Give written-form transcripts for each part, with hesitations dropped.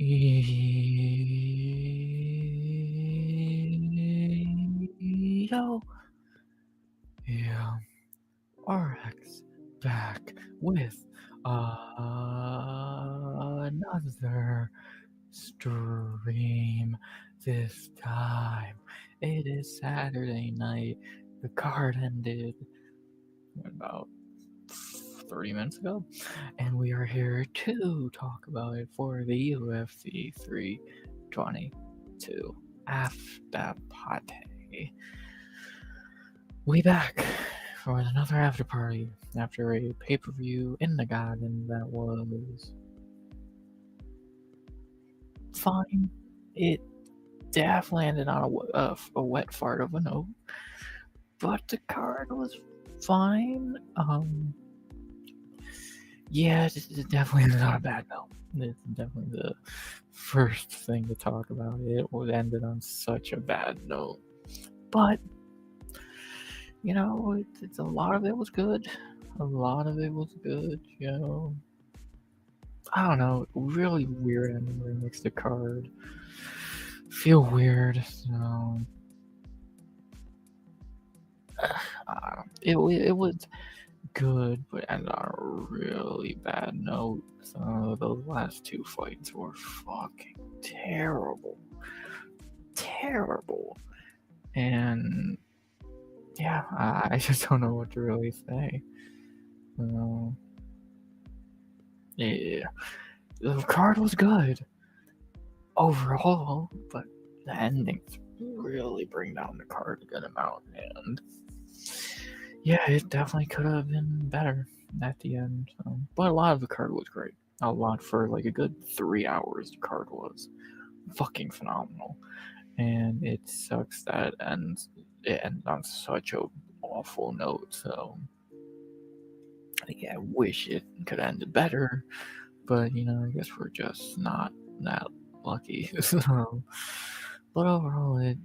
Yo, yeah, RX back with another stream. This time, it is Saturday night. The card ended about 30 minutes ago, and we are here to talk about it for the UFC 322 Afterparty. We back for another after party after a pay-per-view in the garden that was fine. It definitely ended on a wet fart of a note, but the card was fine. Yeah, it definitely ended on a bad note. It's definitely the first thing to talk about. It was ended on such a bad note, but you know, it's a lot of it was good. A lot of it was good. You know, I don't know. Really weird ending where it makes the card feel weird. So it was good, but ended on a really bad note. So those last two fights were fucking terrible, and yeah, I just don't know what to really say. Yeah, the card was good overall, but the endings really bring down the card a good amount, and yeah, it definitely could have been better at the end. But a lot of the card was great. A lot for like a good 3 hours. The card was fucking phenomenal, and it sucks that it ends on such a awful note. So yeah, I wish it could have ended better, but you know, I guess we're just not that lucky. So, but overall, it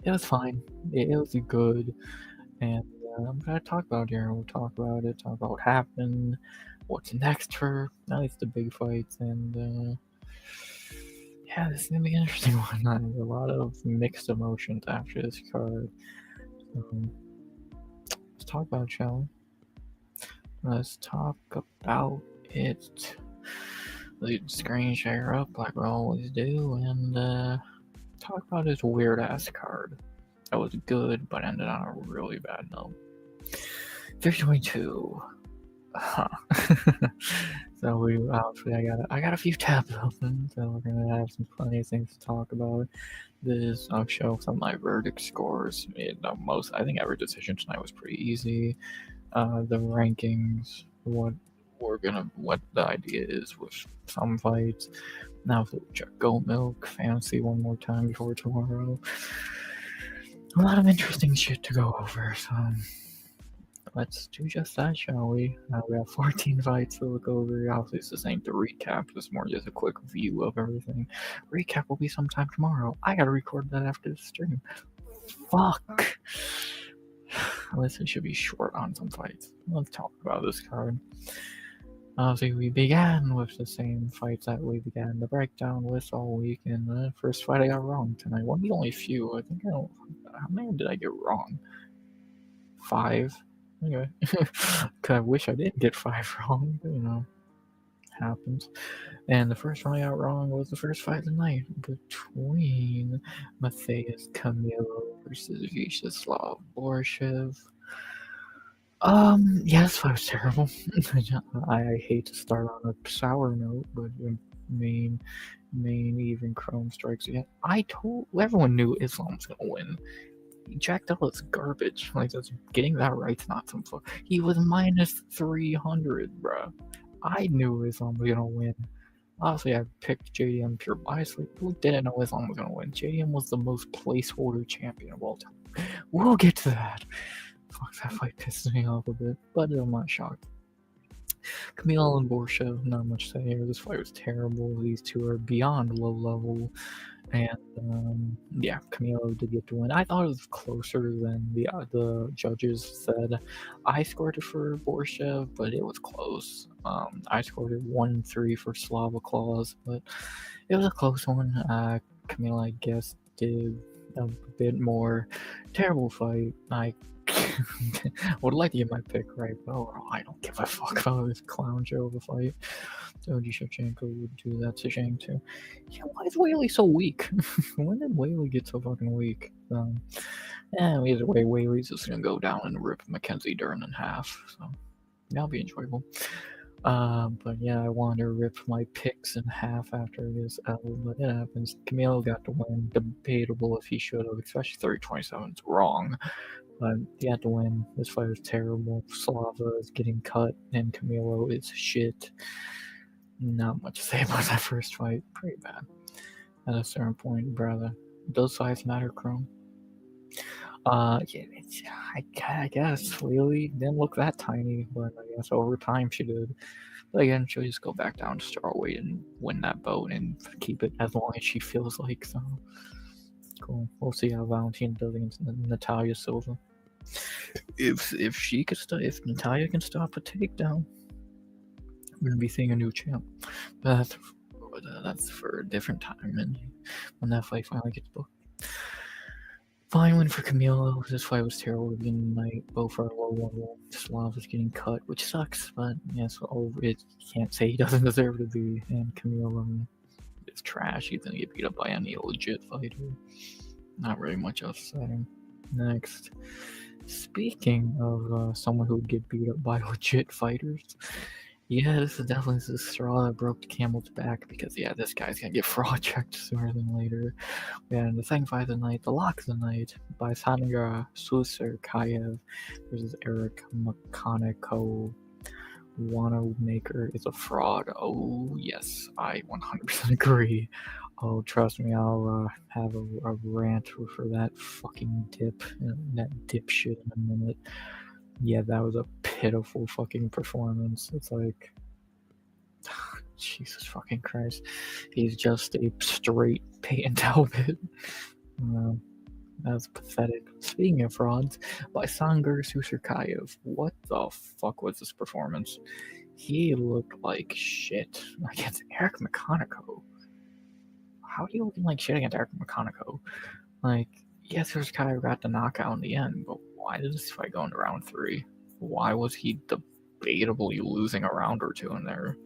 was fine. It was good, and I'm gonna talk about it here. We'll talk about it. Talk about what happened, what's next for at least the big fights, and yeah, this is gonna be an interesting one. There's a lot of mixed emotions after this card. Let's talk about it, shall we? Let's talk about it. Let's screen share up like we always do, and talk about this weird ass card that was good but ended on a really bad note. 322. Huh. So we obviously I got a few tabs open, so we're gonna have some plenty of things to talk about. I'll show some of my verdict scores. I think every decision tonight was pretty easy. The rankings, what the idea is with some fights. Now we'll check Goat Milk Fantasy one more time before tomorrow. A lot of interesting shit to go over, so let's do just that, shall we? We have 14 fights to look over. Obviously, this ain't the recap. This is more just a quick view of everything. Recap will be sometime tomorrow. I gotta record that after the stream. Fuck. This should be short on some fights. Let's talk about this card. Obviously, we began with the same fights that we began the breakdown with all week, and the first fight I got wrong tonight. One of the only few. I think how many did I get wrong? 5. Anyway, I wish I didn't get 5 wrong, but you know, happens. And the first one I got wrong was the first fight of the night between Matthias Camilo versus Vyacheslav Borshev. Yeah, this fight was terrible. I hate to start on a sour note, but the main even Chrome strikes again. Everyone knew Islam was gonna win. Jack Douglas garbage. Like, that's getting that right's not some fun. He was minus 300, bruh. I knew Islam was gonna win. Obviously, I picked JDM pure bias. Like, who didn't know Islam was gonna win? JDM was the most placeholder champion of all time. We'll get to that. Fuck, that fight pisses me off a bit, but I'm not shocked. Camilo and Borshev, not much to say here. This fight was terrible. These two are beyond low level, And yeah, Camilo did get to win. I thought it was closer than the judges said. I scored it for Borshev, but it was close. I scored it 1-3 for Slava Claus, but it was a close one. Camilo, I guess, did a bit more. Terrible fight. I would like to get my pick right, but overall, I don't give a fuck about this clown show of a fight. Oji Shevchenko would do that to Shang too. Yeah, why is Whaley so weak? When did Whaley get so fucking weak? Either way, Whaley's just gonna go down and rip Mackenzie Dern in half. So that'll be enjoyable. But yeah, I wanted to rip my picks in half after this L, but it happens. Camilo got to win. Debatable if he should have, especially 30-27. It's wrong. But he had to win. This fight was terrible. Slava is getting cut, and Camilo is shit. Not much to say about that first fight. Pretty bad. At a certain point, brother. Does size matter, Chrome? Yeah, I guess Lily didn't look that tiny, but I guess over time she did. But again, she'll just go back down to star weight and win that bout and keep it as long as she feels like. So cool. We'll see how Valentina does against Natalia Silva. If she could if Natalia can stop a takedown, we're gonna be seeing a new champ. But that's for a different time, and when that fight finally gets booked. Fine win for Camilo. This fight was terrible at the beginning of the night. Both are low level. Slav is getting cut, which sucks, but yes, it can't say he doesn't deserve to be. And Camilo is trash. He's gonna get beat up by any legit fighter. Not really much else to say. Next. Speaking of someone who would get beat up by legit fighters, yeah, this is definitely the straw that broke the camel's back because, yeah, this guy's gonna get fraud checked sooner than later. And the second fight of the night, the lock of the night, by Sandra Susarkayev versus Eric Makoniko. Wanamaker is a fraud. Oh, yes, I 100% agree. Oh, trust me, I'll have a rant for that fucking that dipshit in a minute. Yeah, that was a pitiful fucking performance. It's like, Jesus fucking Christ. He's just a straight Peyton Talbot. That's pathetic. Speaking of frauds, by Sangar Susarkayev, what the fuck was this performance? He looked like shit against Eric Makoniko. How are you looking like shit against Eric Makoniko? Like, yes, Susarkayev got the knockout in the end, but why did this fight go into round 3? Why was he debatably losing a round or two in there?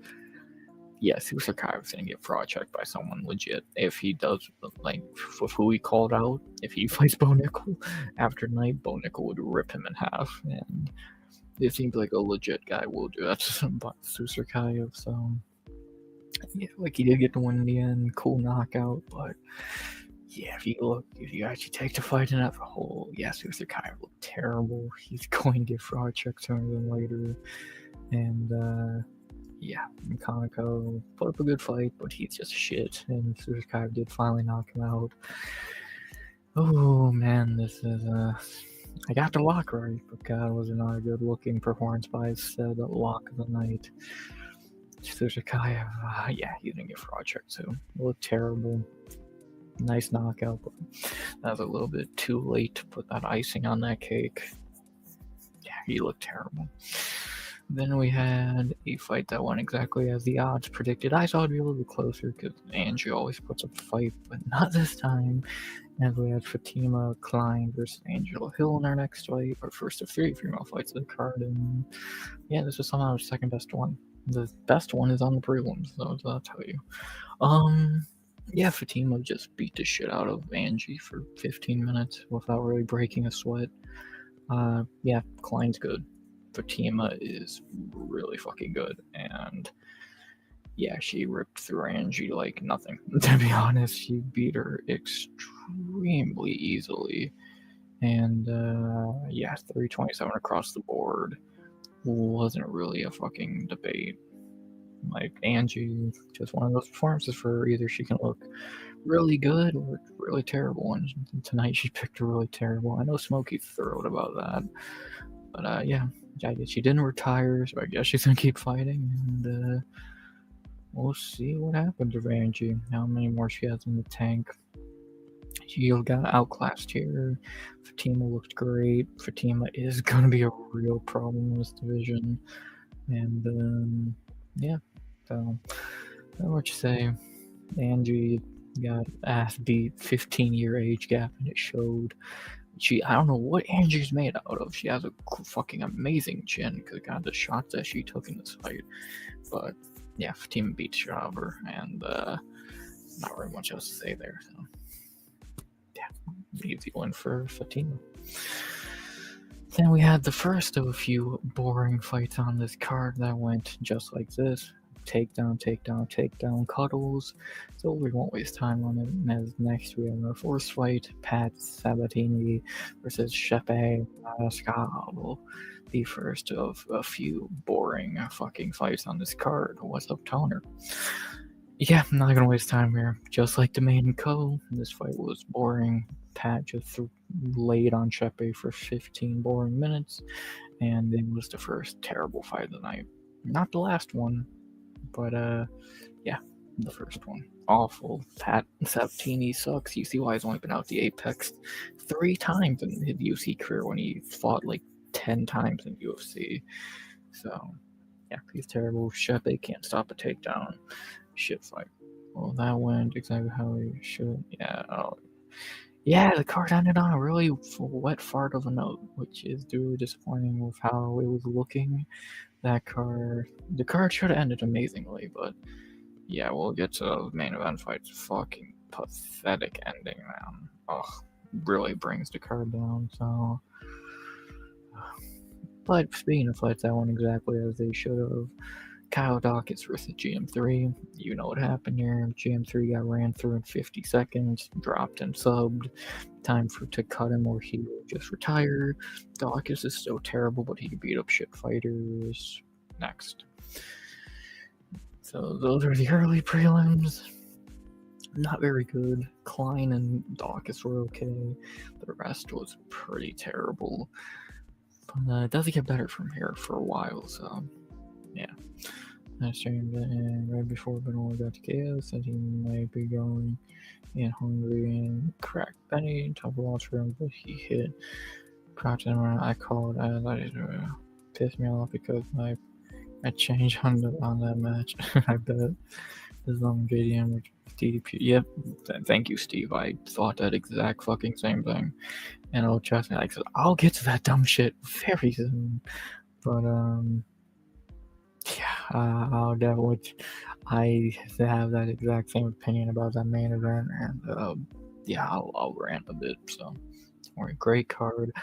Yes, Susarkayev is going to get fraud checked by someone legit. If he does, like, with who he called out, if he fights Bo Nickel after night, Bo Nickel would rip him in half. And it seems like a legit guy will do that to Susarkayev. So, yeah, like, he did get the win in the end. Cool knockout, but yeah, if you actually take the fight in as a whole, yes, Susarkayev looked terrible. He's going to get fraud checked sooner than later. And, yeah, Makoniko put up a good fight, but he's just shit, and Susarkayev did finally knock him out. Oh, man, this is, I got the lock right, but God, was it not a good-looking performance by said lock of the night. Susarkayev, yeah, he's gonna get fraud checked too. It looked terrible. Nice knockout, but that was a little bit too late to put that icing on that cake. Yeah, he looked terrible. Then we had a fight that went exactly as the odds predicted. I thought it'd be a little bit closer because Angie always puts up a fight, but not this time. As we had Fatima Klein versus Angela Hill in our next fight, our first of 3 female fights of the card, and yeah, this was somehow our second best one. The best one is on the prelims, so I'll tell you. Yeah, Fatima just beat the shit out of Angie for 15 minutes without really breaking a sweat. Yeah, Klein's good. Fatima is really fucking good, and yeah, she ripped through Angie like nothing. To be honest, she beat her extremely easily, and yeah, 327 across the board wasn't really a fucking debate. Like, Angie, just one of those performances for her. Either she can look really good or really terrible, and tonight she picked really terrible. I know Smokey's thrilled about that, but yeah, I guess she didn't retire, so I guess she's gonna keep fighting, and we'll see what happens with Angie. How many more she has in the tank. She got outclassed here. Fatima looked great. Fatima is going to be a real problem in this division. And yeah, so what you say? Angie got ass beat, 15-year age gap, and it showed. I don't know what Angie's made out of. She has a fucking amazing chin because God, the shots that she took in this fight. But yeah, Fatima beat shit out of her, and not very much else to say there. So yeah, easy win for Fatima. Then we had the first of a few boring fights on this card that went just like this. Takedown, takedown, takedown, cuddles. So we won't waste time on it. As next we have our first fight, Pat Sabatini versus Shepe Mariscal. The first of a few boring fucking fights on this card. What's up, Toner? Yeah, I'm not gonna waste time here. Just like the main co, this fight was boring. Pat just laid on Shepe for 15 boring minutes, and it was the first terrible fight of the night. Not the last one, but yeah, the first one. Awful. Pat Sabatini sucks. You see why he's only been out the Apex 3 times in his UFC career when he fought like 10 times in UFC. So yeah, he's terrible. Shepe can't stop a takedown. Shit fight. Well, that went exactly how it should. Yeah. Oh. Yeah, the card ended on a really wet fart of a note, which is really disappointing with how it was looking. The card should have ended amazingly, but yeah, we'll get to the main event fights. Fucking pathetic ending, man. Ugh, really brings the card down. So, but speaking of fights that went exactly as they should have. Kyle Dawkins versus GM3. You know what happened here. GM3 got ran through in 50 seconds, dropped and subbed. Time to cut him or he will just retire. Dawkins is still terrible, but he can beat up shit fighters. Next. So those are the early prelims. Not very good. Klein and Dawkins were okay. The rest was pretty terrible. But it doesn't get better from here for a while, so yeah. I streamed right before Benoit got to KO, said he might be going in hungry and cracked Benny, top watch for him, but he hit. Crouched him around. I called. I let it piss me off because I changed on that match. I bet this is on JDM which DDP. Yep. Thank you, Steve. I thought that exact fucking same thing. And I'll trust me. Like, I'll get to that dumb shit very soon. But yeah, I'll definitely. I have that exact same opinion about that main event, and yeah, I'll rant a bit. So, great card.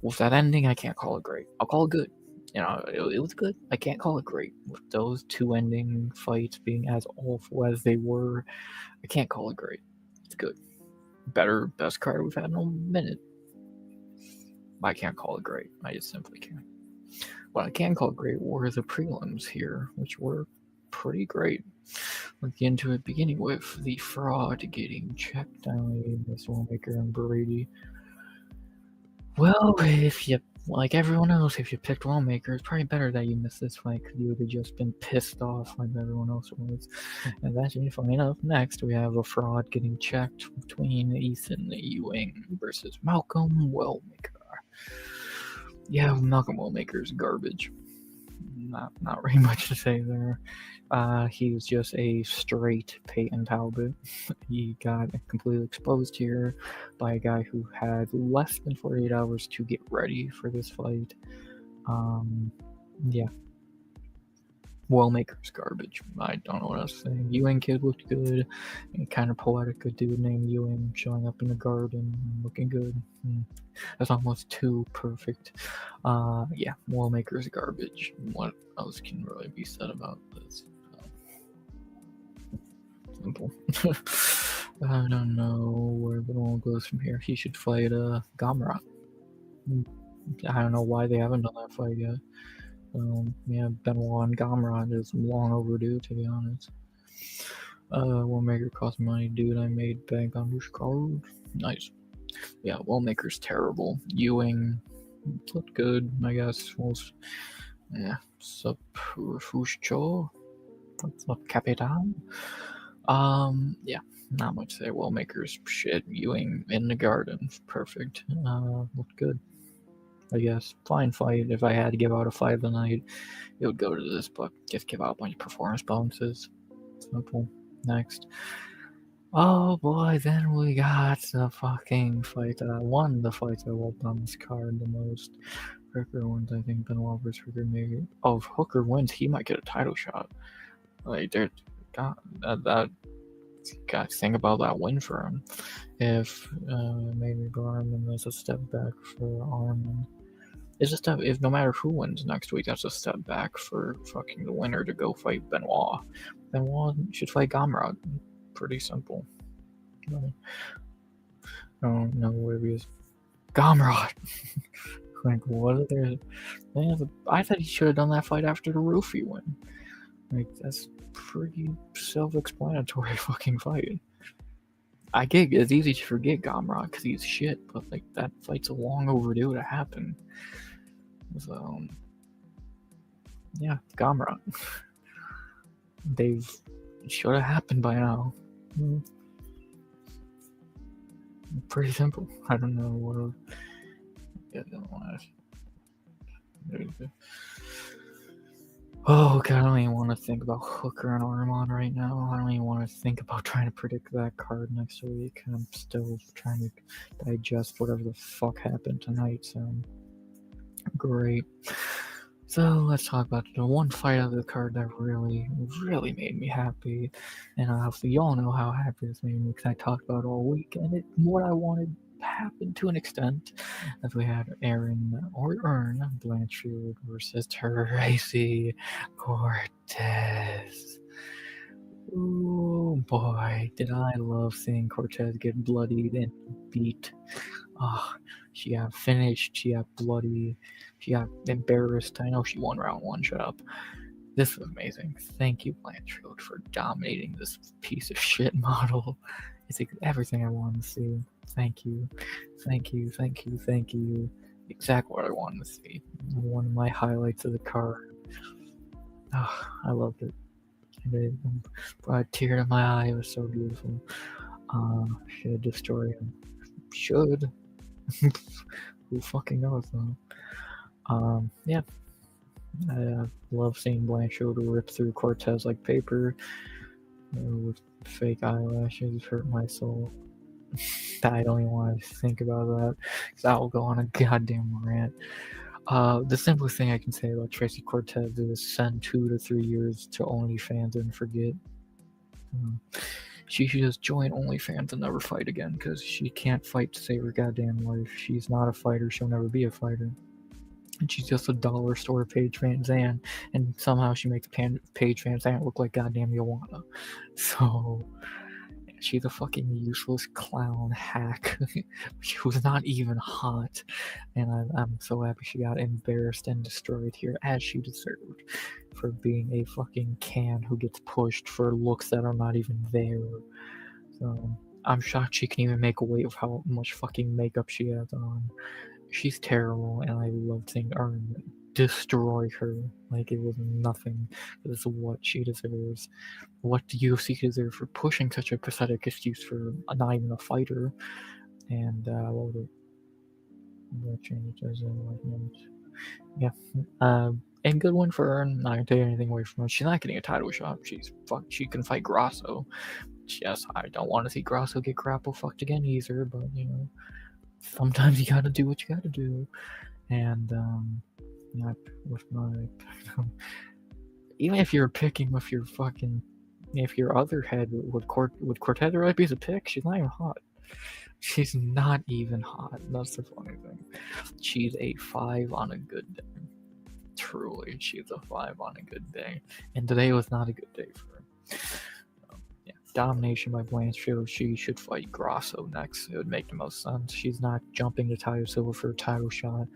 With that ending, I can't call it great. I'll call it good. You know, it was good. I can't call it great. With those two ending fights being as awful as they were, I can't call it great. It's good. Best card we've had in a minute. I can't call it great. I just simply can't. What I can call great were the prelims here, which were pretty great. Let's get into it, beginning with the fraud getting checked down by Soulmaker and Brady. Well, if you, like everyone else, if you picked Wallmaker, it's probably better that you missed this fight because you would have just been pissed off like everyone else was. And that's funny enough. Next, we have a fraud getting checked between Ethan Ewing versus Malcolm Wellmaker. Yeah, Malcolm Wellmaker's garbage. Not very much to say there. He was just a straight Peyton Talbot. He got completely exposed here by a guy who had less than 48 hours to get ready for this fight. Yeah. Wellmaker's garbage. I don't know what else to say. Ewing kid looked good. And kind of poetic, a dude named Ewing showing up in the garden looking good. That's almost too perfect. Yeah, Wellmaker's garbage. What else can really be said about this? Simple. I don't know where the ball goes from here. He should fight Gamrot. I don't know why they haven't done that fight yet. Yeah, Benoit and Gamrot is long overdue, to be honest. Wellmaker cost money, dude. I made bank on this card. Nice. Yeah, Wellmaker's terrible. Ewing looked good, I guess. Yeah, Sup Refuscho. What's up, Capitan? Yeah, not much to say. Well, makers, shit, Ewing in the garden, perfect. Looked good, I guess. Fine fight. If I had to give out a fight of the night, it would go to this, but just give out a bunch of performance bonuses. Simple. Next. Oh boy, then we got the fucking fight that I won. The fight that I loved on this card the most. Hooker wins, I think. Benoit versus Hooker, maybe. Oh, if Hooker wins, he might get a title shot. Like, dude, God, that got to think about that win for him. If maybe Garmin is a step back for Armin. It's a step. If no matter who wins next week, that's a step back for fucking the winner to go fight Benoit. Benoit should fight Gamrot. Pretty simple. I don't know what it is. Gamrot. Like, what are there? I thought he should have done that fight after the Roofy win. Like, that's pretty self-explanatory fucking fight. I get it's easy to forget Gamrot because he's shit, but like that fight's a long overdue to happen. So yeah, Gamrot. They've should have happened by now. Pretty simple. I don't know what. Oh god, I don't even want to think about Hooker and Armon right now. I don't even want to think about trying to predict that card next week. I'm still trying to digest whatever the fuck happened tonight, so great. So let's talk about the one fight of the card that really, really made me happy. And obviously y'all know how happy this made me because I talked about it all week, and it what I wanted happened to an extent, as we had Aaron Blanchfield versus Tracy Cortez. Oh boy, did I love seeing Cortez get bloodied and beat. Oh, she got finished, she got bloody, she got embarrassed. I know she won round one, shut up. This was amazing. Thank you, Blanchfield, for dominating this piece of shit model. It's everything I wanted to see. Thank you. Thank you, thank you, thank you. Exactly what I wanted to see. One of my highlights of the card. Oh, I loved it. It brought a tear to my eye. It was so beautiful. Should destroy him. Should. Who fucking knows though? Yeah. I love seeing Blanchfield rip through Cortez like paper with fake eyelashes. Hurt my soul. I don't even want to think about that because I will go on a goddamn rant. The simplest thing I can say about Tracy Cortez is send 2 to 3 years to OnlyFans and forget. She should just join OnlyFans and never fight again because she can't fight to save her goddamn life. She's not a fighter. She'll never be a fighter. And she's just a dollar store Paige Van Zandt, and somehow she makes Paige Van Zandt look like goddamn Joanna. So she's a fucking useless clown hack who's not even hot, and I'm so happy she got embarrassed and destroyed here as she deserved for being a fucking can who gets pushed for looks that are not even there. So I'm shocked she can even make away with how much fucking makeup she has on. She's terrible, and I love seeing Earn destroy her like it was nothing. This is what she deserves. What do UFC deserve for pushing such a pathetic excuse for not even a fighter? And what would it change? Yeah. And good one for Earn. Not gonna take anything away from her. She's not getting a title shot. She can fight Grasso. Yes, I don't want to see Grasso get grapple fucked again either, but you know, sometimes you gotta do what you gotta do. And not with my even if you're picking with your fucking if your other head would Cortez really be a pick, she's not even hot. She's not even hot. That's the funny thing. She's a 5 on a good day. Truly, she's a 5 on a good day. And today was not a good day for her. Yeah. Domination by Blanchfield. She should fight Grasso next. It would make the most sense. She's not jumping to Tayo Silva for a title shot.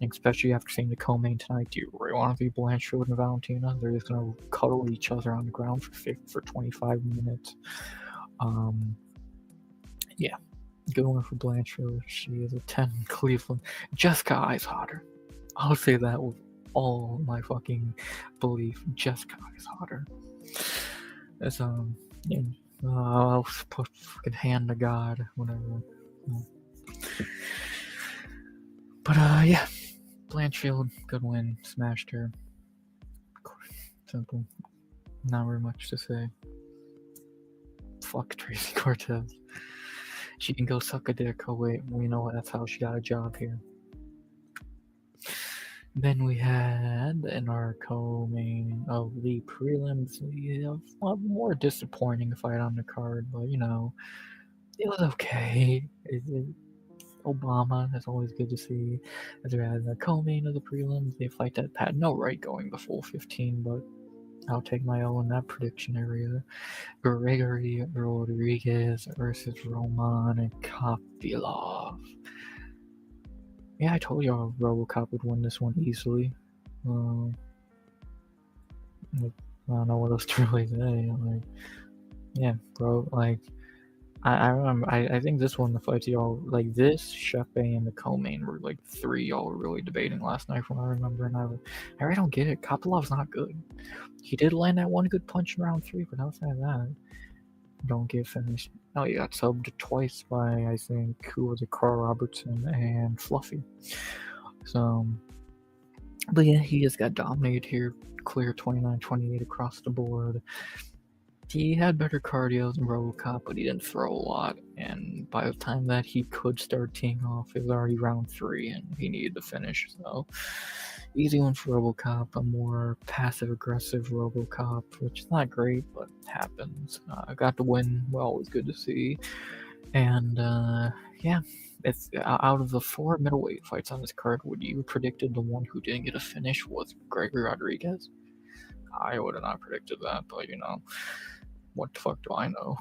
And especially after seeing the co-main tonight, do you really want to be Blanchfield and Valentina? They're just going to cuddle each other on the ground for 25 minutes. Yeah. Good one for Blanchfield. She is a 10 in Cleveland. Jessica Eye's hotter. I'll say that with all my fucking belief. Jessica Eye's hotter. It's, yeah, I'll put fucking hand to God, whatever. But yeah, Blanchfield, good win, smashed her. Simple, not very much to say. Fuck Tracy Cortez. She can go suck a dick. Oh wait, we know that's how she got a job here. Then we had in our co-main of the prelims, we have a more disappointing fight on the card, but you know, it was okay. Obama, that's always good to see. As we had the co-main of the prelims, the fight that had no right going the full 15, but I'll take my L in that prediction area. Gregory Rodriguez versus Roman Kopylov. Yeah, I told y'all RoboCop would win this one easily. I don't know what else to really say. Like, yeah, bro. Like, I remember. I think this one, the fights y'all like this, Shepe and the co-main were like three y'all were really debating last night from what I remember, and I really don't get it. Kopilov's not good. He did land that one good punch in round 3, but outside of that, don't get finished. Oh, he got subbed twice by I think who was it, Carl Robertson and Fluffy. So, but yeah, he just got dominated here. Clear 29-28 across the board. He had better cardio than RoboCop, but he didn't throw a lot. And by the time that he could start teeing off, it was already round 3, and he needed to finish. So, easy one for RoboCop. A more passive-aggressive RoboCop, which is not great, but happens. Got the win. Well, always good to see. And yeah, it's out of the 4 middleweight fights on this card. Would you predicted the one who didn't get a finish was Gregory Rodriguez? I would have not predicted that, but you know, what the fuck do I know?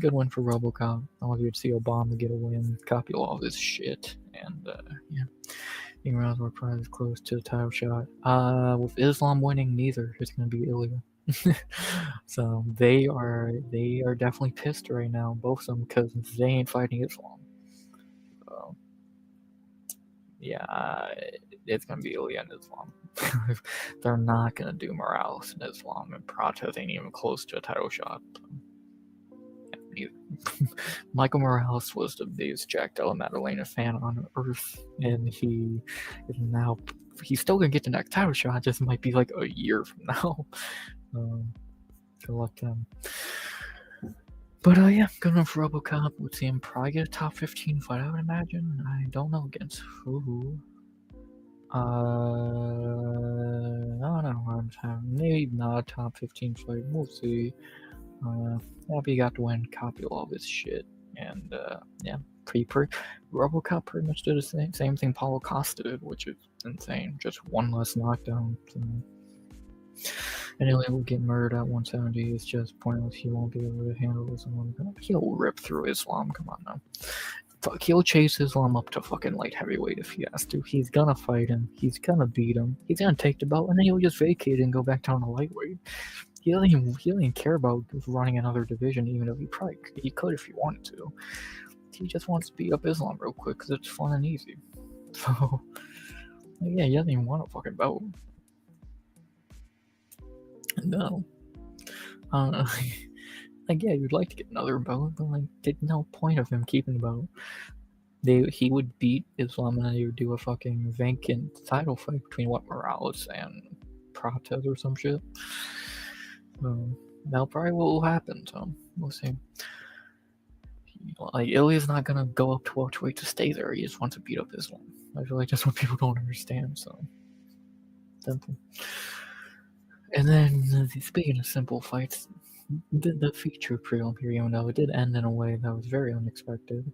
Good win for RoboCop. I want you to see Obama get a win. Copy all this shit, and yeah. Being rounds were probably close to the title shot. With Islam winning, neither is going to be Ilya. So they are definitely pissed right now, both of them, because they ain't fighting Islam. So yeah, it's gonna be Ilya and Islam. They're not gonna do Morales and Islam, and Prates ain't even close to a title shot. Michael Morales was the biggest Jack Della Maddalena fan on earth, and he is now. He's still gonna get the next title shot. Just might be like a year from now. Good luck to him. But yeah, good one for RoboCop. Would see him probably get a top 15 fight, I would imagine. I don't know against who. I don't know. Maybe not a top 15 fight. We'll see. He got to win. Copy all of his shit. And yeah, RoboCop pretty much did the same thing Paulo Costa did, which is insane. Just one less knockdown. So. Anyway, will get murdered at 170. It's just pointless. He won't be able to handle this. He'll rip through Islam. Come on now. Fuck, he'll chase Islam up to fucking light heavyweight if he has to. He's gonna fight him. He's gonna beat him. He's gonna take the belt, and then he'll just vacate and go back down to lightweight. He doesn't even care about running another division, even though he could if he wanted to. He just wants to beat up Islam real quick because it's fun and easy. So, yeah, he doesn't even want a fucking belt. No. Like, yeah, you'd like to get another belt, but like, there's no point of him keeping the belt. He would beat Islam and then he would do a fucking vacant title fight between Morales and Prates or some shit. That probably will happen, so we'll see. Like, Ilya's not gonna go up to welterweight to stay there. He just wants to beat up Islam. I feel like that's what people don't understand. So simple. And then speaking of simple fights, the feature prelim here, even though it did end in a way that was very unexpected.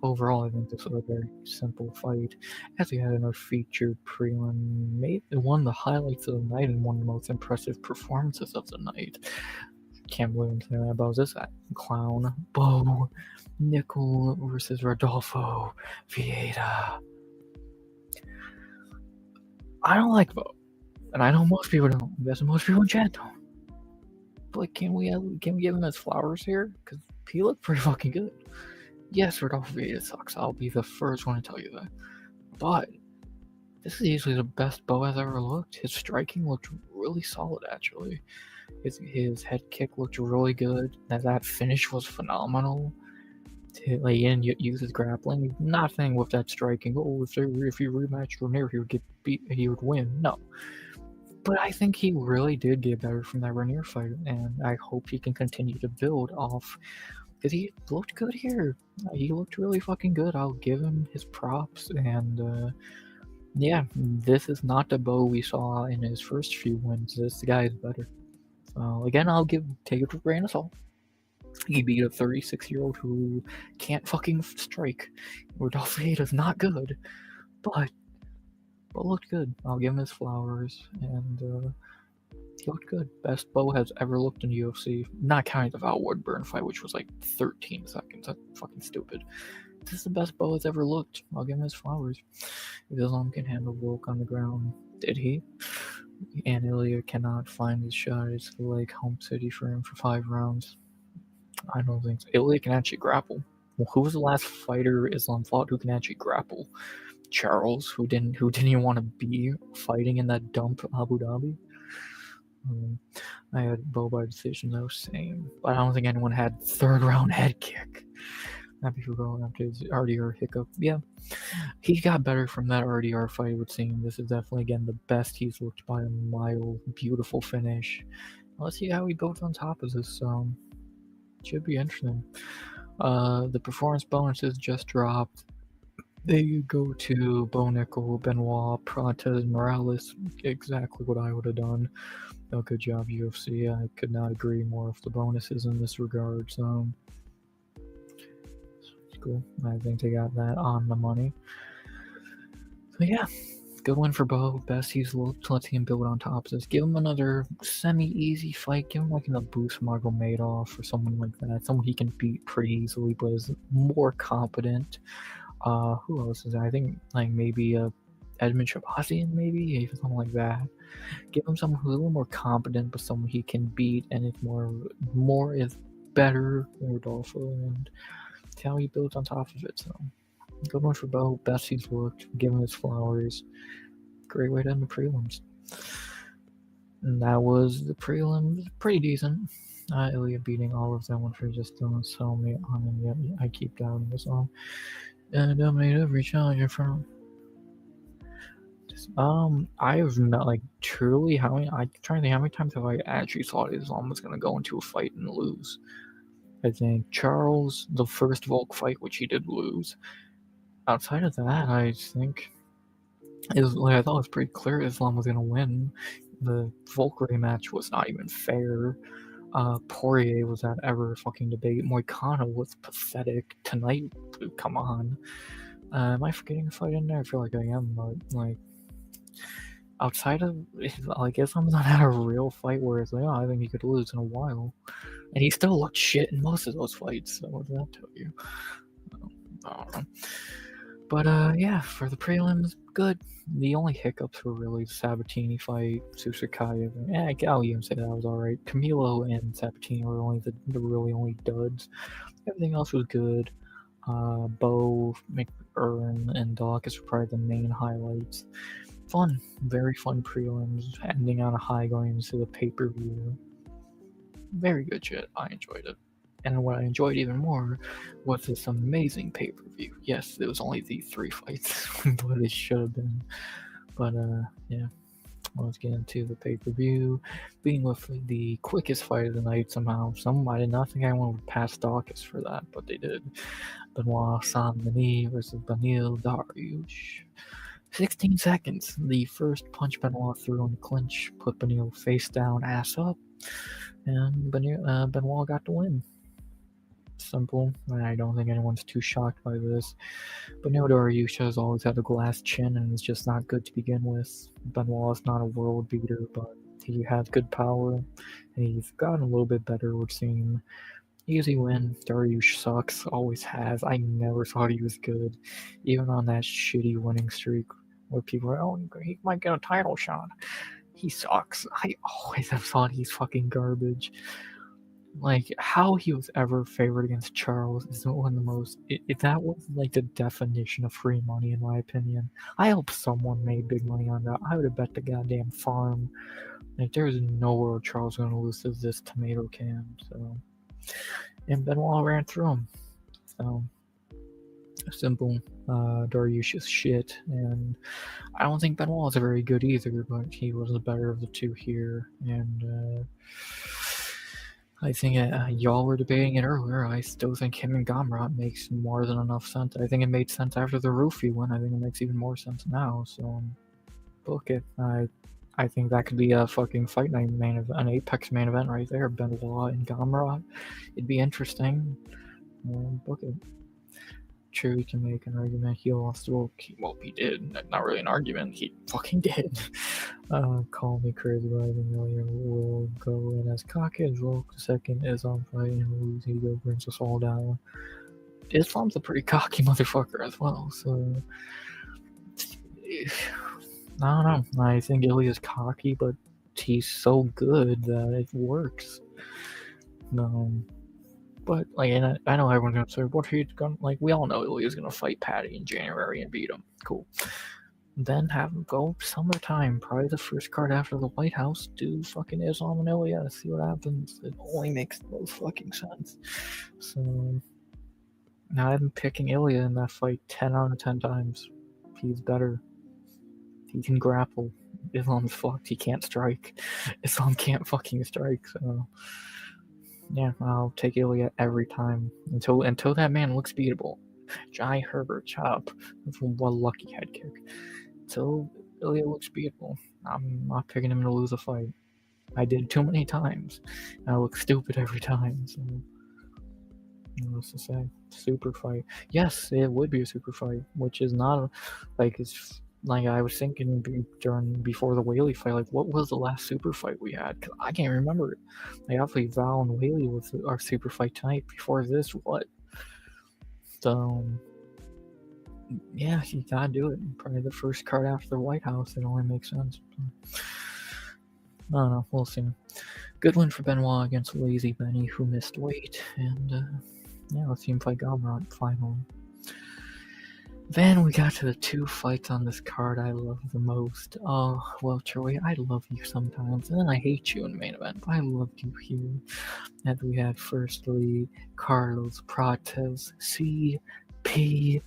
Overall, I think this was a very simple fight. As we had in our featured prelim, one of the highlights of the night and one of the most impressive performances of the night. Can't believe I'm saying that about this clown. Bo Nickel versus Rodolfo Vieira. I don't like Bo, and I know most people don't. That's most people in chat don't. But like, can we give him his flowers here? Because he looked pretty fucking good. Yes, Rodolfo Vieira sucks. I'll be the first one to tell you that. But this is easily the best Bo has ever looked. His striking looked really solid, actually. His head kick looked really good. That finish was phenomenal. Like, he didn't use his grappling. Nothing with that striking. Oh, if he rematched Ranier, he would get beat. He would win. No, but I think he really did get better from that Ranier fight, and I hope he can continue to build off, because he looked good here. He looked really fucking good. I'll give him his props, and yeah, this is not the Bo we saw in his first few wins. This guy is better. So again, take it with a grain of salt. He beat a 36-year-old who can't fucking strike. Rodolfo is not good, but looked good. I'll give him his flowers, and he looked good. Best Bo has ever looked in UFC. Not counting the Val Woodburn fight, which was like 13 seconds. That's fucking stupid. This is the best Bo has ever looked. I'll give him his flowers. If Islam can handle Volk on the ground, did he? And Ilya cannot find his shot. It's like home city for him for 5 rounds. I don't think so. Ilya can actually grapple. Well, who was the last fighter Islam fought who can actually grapple? Charles, who didn't even want to be fighting in that dump Abu Dhabi. I had Bo by decision though, same. But I don't think anyone had 3rd round head kick. Happy for Bo after his RDR hiccup. Yeah, he got better from that RDR fight, it would seem. This is definitely, again, the best he's looked by a mile. Beautiful finish. Let's see how he builds on top of this. Should be interesting. The performance bonuses just dropped. They go to Bo Nickel, Benoit, Prates, Morales. Exactly what I would have done. Oh, good job, UFC. I could not agree more with the bonuses in this regard. So it's cool. I think they got that on the money. So yeah, good win for Bo. Best he's looked. Let's see him build on top of this. Give him another semi-easy fight. Give him like an Abus Magomedov or someone like that. Someone he can beat pretty easily, but is more competent. Who else is there? I think like maybe Edmund Shabazian, maybe even something like that. Give him someone who's a little more competent, but someone he can beat, and is more is better than Rodolfo, and see how he builds on top of it. So good one for Bo. Best he's looked. Give him his flowers. Great way to end the prelims. And that was the prelims. Pretty decent. Ilya beating all of them, which we just don't sell me on him yet. I keep doubting this song. And dominate every challenger from. I have not, like, truly, I'm trying to think how many times have I actually thought Islam was gonna go into a fight and lose. I think Charles, the first Volk fight, which he did lose. Outside of that, I think I thought it was pretty clear Islam was gonna win. The Volk rematch was not even fair. Poirier was that ever fucking debate. Moicano was pathetic. Tonight, come on. Am I forgetting a fight in there? I feel like I am, but like outside of, like, Islam's not had a real fight where it's like, oh, I think he could lose in a while, and he still looked shit in most of those fights. So what does that tell you? I don't know. But yeah, for the prelims, good. The only hiccups were really the Sabatini fight, Susakayev. I'll even say that was alright. Camilo and Sabatini were only the really only duds. Everything else was good. Bo, McEwen, and Dawkins were probably the main highlights. Fun, very fun prelims, ending on a high going into the pay-per-view. Very good shit. I enjoyed it. And what I enjoyed even more was this amazing pay-per-view. Yes, it was only the 3 fights, but it should have been. But yeah, let's get into the pay-per-view. Being with the quickest fight of the night somehow. I did not think anyone would pass Dawkins for that, but they did. Benoit Saint-Denis versus Beneil Dariush. 16 seconds. The first punch Benoit threw in the clinch put Beneil face down, ass up, and Benoit got the win. Simple. I don't think anyone's too shocked by this. Beneil Dariush has always had a glass chin and is just not good to begin with. Benoit is not a world beater, but he has good power, and he's gotten a little bit better, it would seem. Easy win. Dariush sucks. Always has. I never thought he was good. Even on that shitty winning streak where people are, oh, he might get a title shot. He sucks. I always have thought he's fucking garbage. Like, how he was ever favored against Charles is one of the most. If that was like the definition of free money, in my opinion, I hope someone made big money on that. I would have bet the goddamn farm. Like, there's no world Charles gonna lose to this tomato can. So, and Benoit ran through him. So, simple. Dariush's shit, and I don't think Benoit was very good either, but he was the better of the two here. And I think y'all were debating it earlier. I still think him and Gamrot makes more than enough sense. I think it made sense after the Roofy one. I think it makes even more sense now. So book it. I think that could be a fucking fight night main event, an Apex main event right there. Benoit and Gamrot. It'd be interesting. Book it. True, he can make an argument. He lost. Well, he did. Not really an argument. He fucking did. Call me crazy, but I think Ilya will go in as cocky as well. The second is on fight and lose. Ego brings us all down. Islam's a pretty cocky motherfucker as well. So I don't know. I think Ilya's cocky, but he's so good that it works. But like, and I know everyone's gonna say, "What he's gonna like?" We all know Ilya's gonna fight Patty in January and beat him. Cool. Then have him go summertime, probably the first card after the White House. Do fucking Islam and Ilya, see what happens. It only makes the most fucking sense. So now I'm picking Ilya in that fight 10 out of 10 times. He's better. He can grapple. Islam's fucked. He can't strike. Islam can't fucking strike. So yeah, I'll take Ilya every time until that man looks beatable. Jai Herbert chop. That's one lucky head kick. Until Ilya looks beatable, I'm not picking him to lose a fight. I did too many times. I look stupid every time. So what else to say? Super fight. Yes, it would be a super fight, which is not like it's like I was thinking before the Whaley fight. Like, what was the last super fight we had? Cause I can't remember it. Like, obviously Val and Whaley was our super fight tonight. Before this, what? So yeah, you gotta do it. Probably the first card after the White House. It only makes sense. I don't know. We'll see. Good win for Benoit against Lazy Benny, who missed weight. And yeah, let's see him fight Gamrot finally. Then we got to the two fights on this card I love the most. Oh, well, Troy, I love you sometimes, and then I hate you in the main event, but I loved you here. And we had firstly Carlos Prates, CP,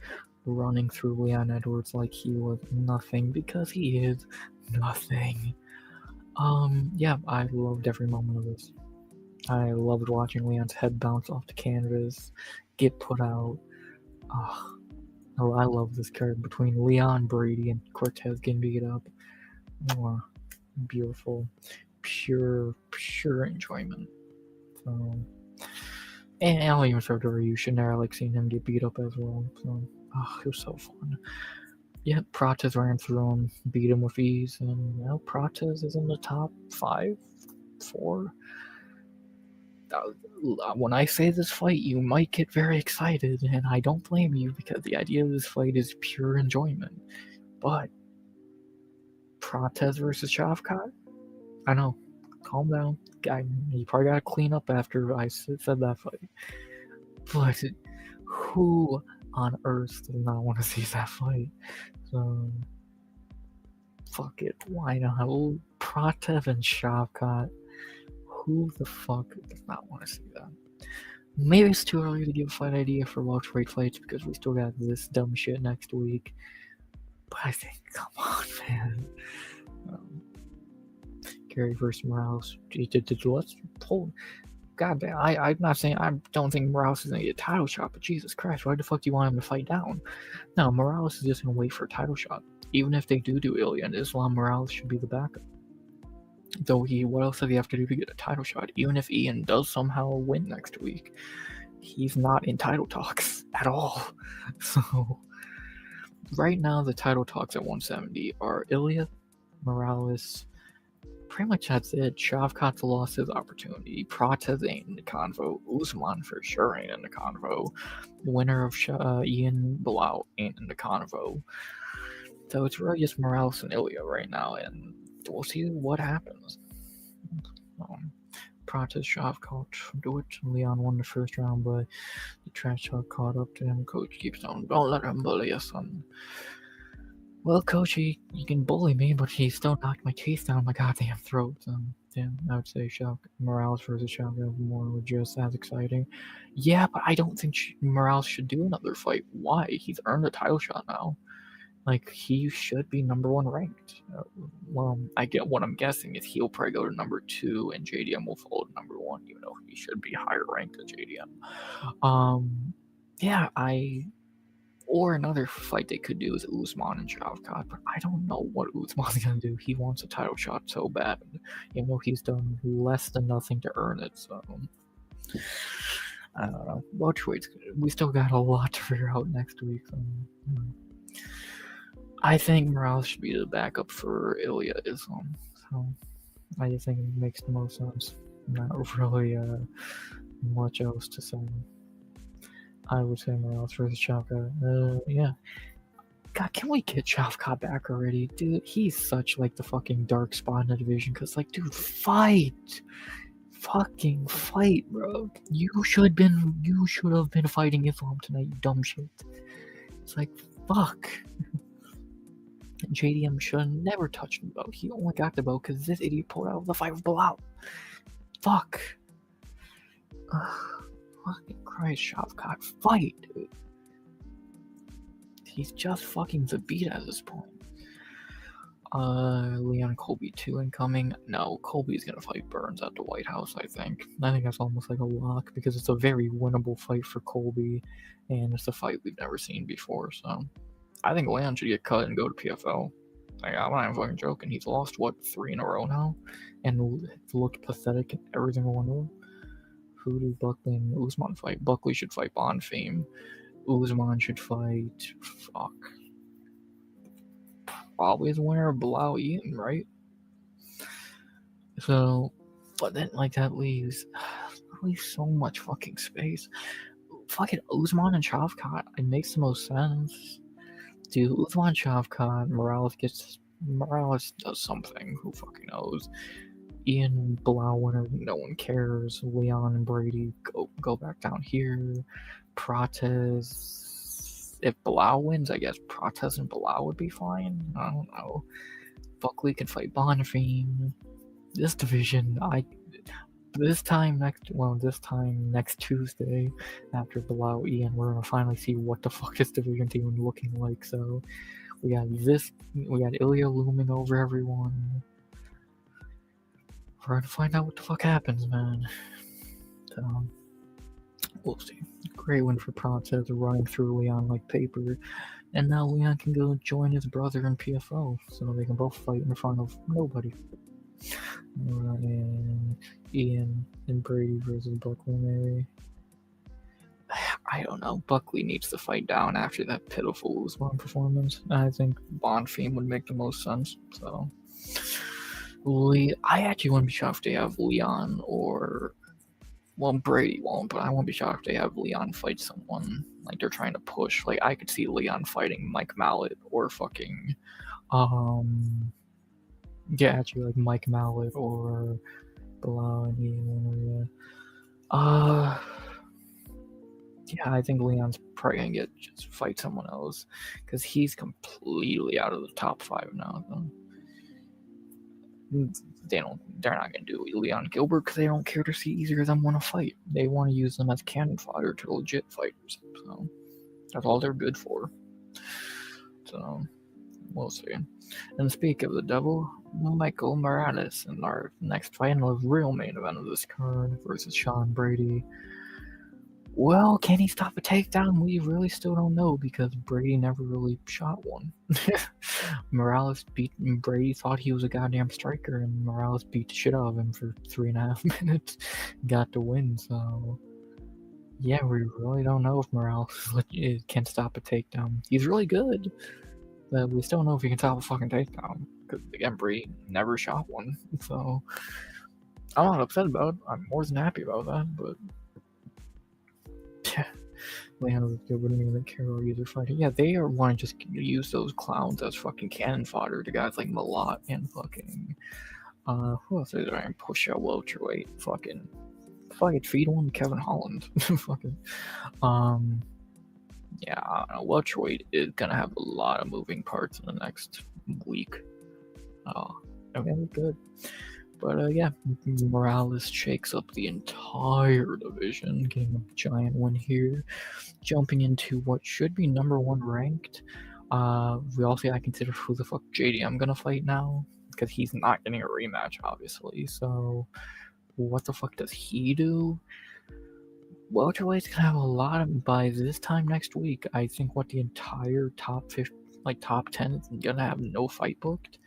running through Leon Edwards like he was nothing, because he is nothing. Yeah, I loved every moment of this. I loved watching Leon's head bounce off the canvas, get put out. Oh, I love this card between Leon, Brady, and Cortez getting beat up. Oh, beautiful, pure enjoyment. So, and I'll even start over you. Shannara, like seeing him get beat up as well. So, it was so fun. Yeah, Prates ran through him, beat him with ease, and now Prates is in the top 5, 4. When I say this fight, you might get very excited, and I don't blame you, because the idea of this fight is pure enjoyment. But Prates versus Shavkat? I know. Calm down. You probably gotta clean up after I said that fight. But who on earth does not want to see that fight? So fuck it. Why not? Prates and Shavkat. Who the fuck does not want to see that? Maybe it's too early to give a fight idea for welterweight fights because we still got this dumb shit next week. But I think, come on, man. Gary versus Morales. Let's pull. God damn, I'm not saying I don't think Morales is gonna get a title shot, but Jesus Christ, why the fuck do you want him to fight down? No, Morales is just gonna wait for a title shot. Even if they do Ilya and Islam, Morales should be the backup. Though what else does he have to do to get a title shot? Even if Ian does somehow win next week, he's not in title talks at all. So right now the title talks at 170 are Ilya, Morales. Pretty much that's it. Shavkat's lost his opportunity. Prates ain't in the convo. Usman for sure ain't in the convo. The winner of Ian Bilal ain't in the convo. So it's really just Morales and Ilya right now, and we'll see what happens. Prates, Shavkat, do it. Leon won the first round, but the trash talk caught up to him. Coach keeps on, don't let him bully us, son. well, coach, he can bully me, but he still knocked my teeth down my goddamn throat. So, yeah, I would say Morales versus Shavkat more just as exciting. Yeah, but I don't think Morales should do another fight. Why? He's earned a title shot now. Like, he should be number 1 ranked. Well, I get what I'm guessing is he'll probably go to number 2, and JDM will fall to number 1, even though he should be higher ranked than JDM. Yeah, or another fight they could do is Usman and Shavkat, but I don't know what Usman's gonna do. He wants a title shot so bad, even though he's done less than nothing to earn it, so I don't know. Welterweights, we still got a lot to figure out next week. So, I think Morales should be the backup for Ilya Islam, so I just think it makes the most sense. Not really much else to say. I would say Morales versus Shavkat. Yeah. God, can we get Shavkat back already? Dude, he's such like the fucking dark spot in the division, cause like, dude, fight! Fucking fight, bro. You should have been fighting Islam tonight, you dumb shit. It's like, fuck. JDM should have never touched the belt. He only got the belt because this idiot pulled out the fight with Bilal. Fuck. Fucking Christ, Shavkat, fight, dude. He's just fucking the beat at this point. Leon Colby 2 incoming. No, Colby's gonna fight Burns at the White House, I think. I think that's almost like a lock because it's a very winnable fight for Colby, and it's a fight we've never seen before, so I think Leon should get cut and go to PFL. Like, I'm not even fucking joking. He's lost, what, 3 in a row now? And looked pathetic in every single one of them. Who do Buckley and Usman fight? Buckley should fight Bonfim. Usman should fight... Fuck. Probably the winner of Bilal Eaton, right? So, but then, like, that leaves so much fucking space. Fucking Usman and Shavkat, it makes the most sense. Dude, Usman Shavkat, Morales does something. Who fucking knows? Ian Bilal winner, no one cares. Leon and Brady go back down here. Prates, if Bilal wins, I guess Prates and Bilal would be fine. I don't know. Buckley can fight Bonfim. This division, this time next Tuesday, after Bilal Ian, we're gonna finally see what the fuck this division team is looking like. So we got Ilya looming over everyone. We're gonna find out what the fuck happens, man. So we'll see. Great win for Prates, running through Leon like paper, and now Leon can go join his brother in PFL, so they can both fight in front of nobody. And Ian and Brady versus Buckley. I don't know. Buckley needs to fight down after that pitiful Usman performance. I think Bonfim would make the most sense. So, I actually wouldn't be shocked if they have Leon or, well, Brady won't, but I won't be shocked if they have Leon fight someone like they're trying to push. Like, I could see Leon fighting Mike Mallet or fucking, yeah, actually, like Mike Mallet or Bilal and Ian. Yeah, I think Leon's probably gonna just fight someone else because he's completely out of the top 5 now. They're not gonna do Leon Gilbert because they don't care to see either of them want to fight. They want to use them as cannon fodder to legit fighters. So that's all they're good for. So we'll see. And speak of the devil, Michael Morales in our next fight and the real main event of this card versus Sean Brady. Well, can he stop a takedown? We really still don't know because Brady never really shot one. Morales beat Brady, thought he was a goddamn striker, and Morales beat the shit out of him for 3.5 minutes. Got the win, so yeah, we really don't know if Morales can stop a takedown. He's really good, but we still don't know if he can stop a fucking takedown. Because again, Brady never shot one, so I'm not upset about it. I'm more than happy about that, but Leon wouldn't even care or either fighting. Yeah, they want to just use those clowns as fucking cannon fodder to guys like Malott and fucking who else is there? And push out welterweight. Fucking feed one Kevin Holland. Fucking Yeah, I don't know. Welterweight is gonna have a lot of moving parts in the next week. Okay, good. But yeah, Morales shakes up the entire division, getting a giant win here, jumping into what should be number one ranked. We also gotta consider who the fuck JDM gonna fight now, because he's not getting a rematch, obviously. So, what the fuck does he do? Welterweight's gonna have a lot of, by this time next week, I think what the entire top 50, like top 10 is gonna have no fight booked.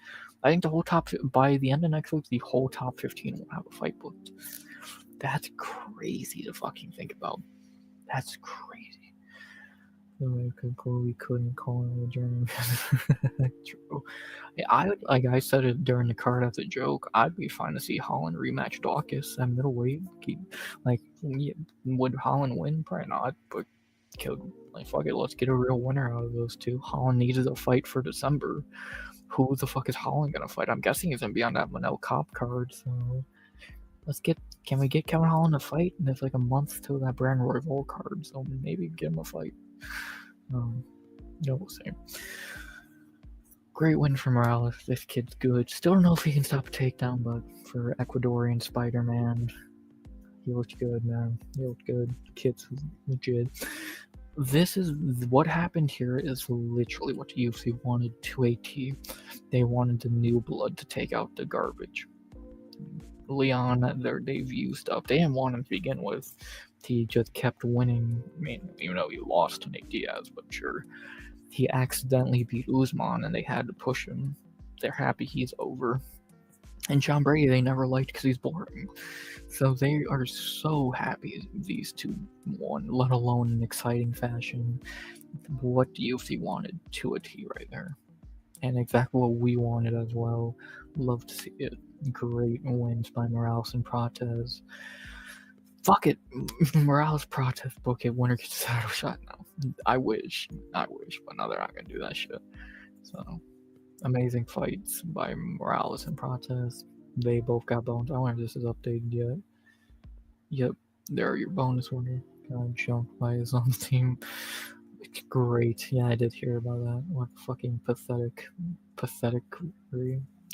I think the whole by the end of next week, the whole top 15 will have a fight booked. That's crazy to fucking think about. That's crazy. We couldn't call it a journey. True. Yeah, like I said it during the card as a joke. I'd be fine to see Holland rematch Dawkins at middleweight. Would Holland win? Probably not. But fuck it. Let's get a real winner out of those two. Holland needed a fight for December. Who the fuck is Holland gonna fight? I'm guessing he's gonna be on that Manel Cop card. So can we get Kevin Holland to fight? And it's like a month till that Brand Royval card. So maybe get him a fight. We'll see. Great win for Morales. This kid's good. Still don't know if he can stop a takedown, but for Ecuadorian Spider-Man, he looked good, man. He looked good. Kid's legit. This is what happened here is literally what the UFC wanted to a T. They wanted the new blood to take out the garbage. Leon, their debut stuff, they didn't want him to begin with. He just kept winning. I mean, even though he lost to Nate Diaz, but sure. He accidentally beat Usman and they had to push him. They're happy he's over. And John Brady, they never liked because he's boring. So they are so happy these two won, let alone in exciting fashion. What the UFC wanted to a T right there. And exactly what we wanted as well. Love to see it. Great wins by Morales and Prates. Fuck it. Morales, Prates, book it. Winner gets a title shot now. I wish, but no, they're not gonna do that shit. So, amazing fights by Morales and Prates. They both got bones. I wonder if this is updated yet. Yep, there are your bonus winner. Got jumped by his own team. It's great. Yeah, I did hear about that. What fucking pathetic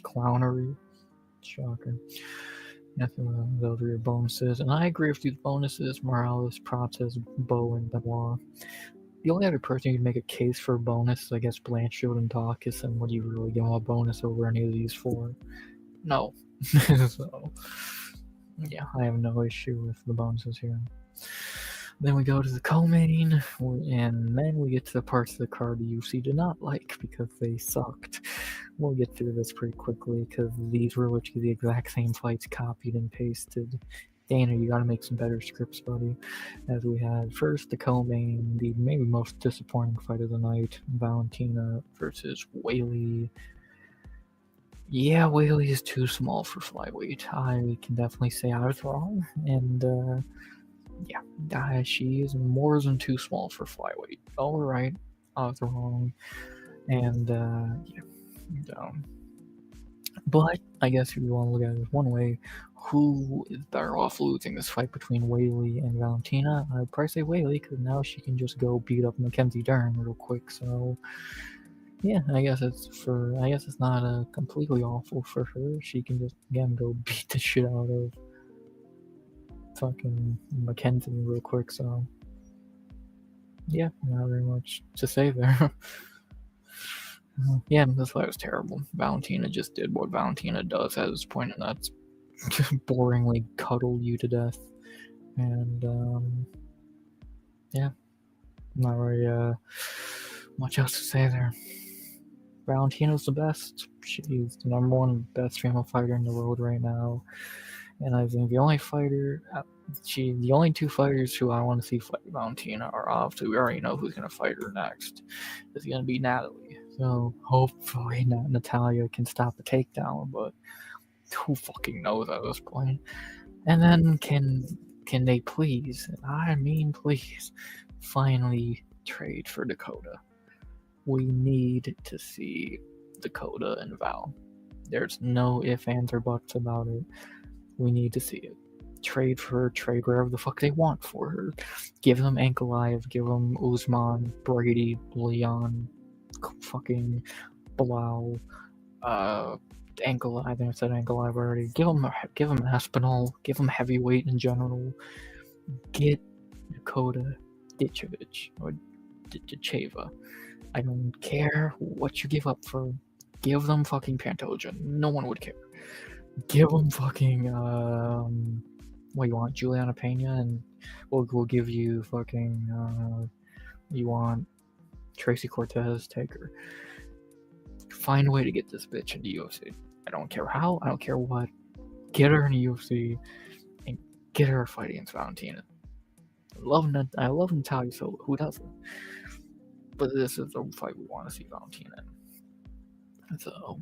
clownery. Shocker. Nothing, those are your bonuses. And I agree with these bonuses. Morales, Prates, Bo, and Benoit. The only other person you can make a case for a bonus is, I guess, Blanchfield and Dawkins. And what do you really give them a bonus over any of these for? No. So, yeah, I have no issue with the bonuses here. Then we go to the co-main, and then we get to the parts of the card the UFC did not like because they sucked. We'll get through this pretty quickly because these were literally the exact same fights copied and pasted. Dana, you gotta make some better scripts, buddy. As we had first the co-main, the maybe most disappointing fight of the night, Valentina versus Weili. Yeah, Weili is too small for flyweight. I can definitely say I was wrong, and yeah, she is more than too small for flyweight. All right, I was wrong, and but I guess if you want to look at it one way, who is better off losing this fight between Weili and Valentina? I'd probably say Weili, because now she can just go beat up Mackenzie Dern real quick. So yeah, I guess it's not completely awful for her. She can just again go beat the shit out of fucking Mackenzie real quick. So yeah, not very much to say there. Yeah, this fight was terrible. Valentina just did what Valentina does at this point, and that's just boringly cuddle you to death. And yeah, not very much else to say there. Valentina's the best. She's the number one best female fighter in the world right now, and I think the only two fighters who I want to see fight Valentina are obviously we already know who's gonna fight her next. It's gonna be Natalie. So hopefully Natalia can stop the takedown, but who fucking knows at this point? And then can they please, I mean please, finally trade for Dakota? We need to see Dakota and Val. There's no ifs, ands, or buts about it. We need to see it. trade wherever the fuck they want for her. Give them Ankalaev, give them Usman, Brady, Leon, fucking Blau, Ankalaev. I think I said Ankalaev already. Give them Aspinall. Give them heavyweight in general. Get Dakota Ditchovich or Ditcheva. I don't care what you give up for. Give them fucking Pantoja. No one would care. Give them fucking what you want, Juliana Pena, and we'll give you fucking you want Tracy Cortez, take her. Find a way to get this bitch into UFC. I don't care how, I don't care what. Get her in UFC and get her a fight against Valentina. I love Natalia Silva. Who doesn't? But this is the fight we want to see Valentina in. So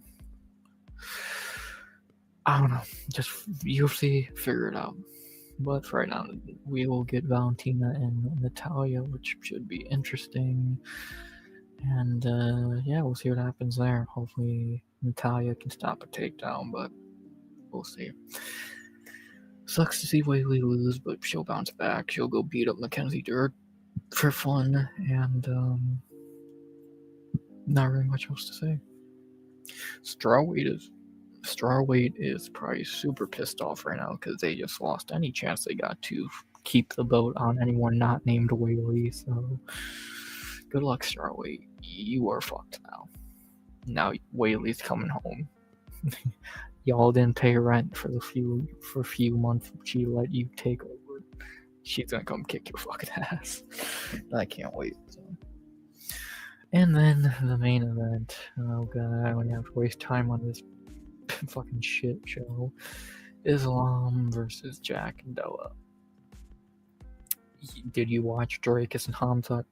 I don't know. Just UFC, figure it out. But for right now, we will get Valentina and Natalia, which should be interesting. And yeah, we'll see what happens there. Hopefully, Natalia can stop a takedown, but we'll see. Sucks to see Weili lose, but she'll bounce back. She'll go beat up Mackenzie Dern for fun, and not really much else to say. Strawweight is probably super pissed off right now because they just lost any chance they got to keep the vote on anyone not named Weili. So good luck, Strawweight. You are fucked now. Now Weili's coming home. Y'all didn't pay rent for a few months she let you take over. She's gonna come kick your fucking ass. I can't wait. So. And then the main event. Oh god, I don't have to waste time on this fucking shit show. Islam versus Jack and Della. Did you watch Drakus and Hamzat?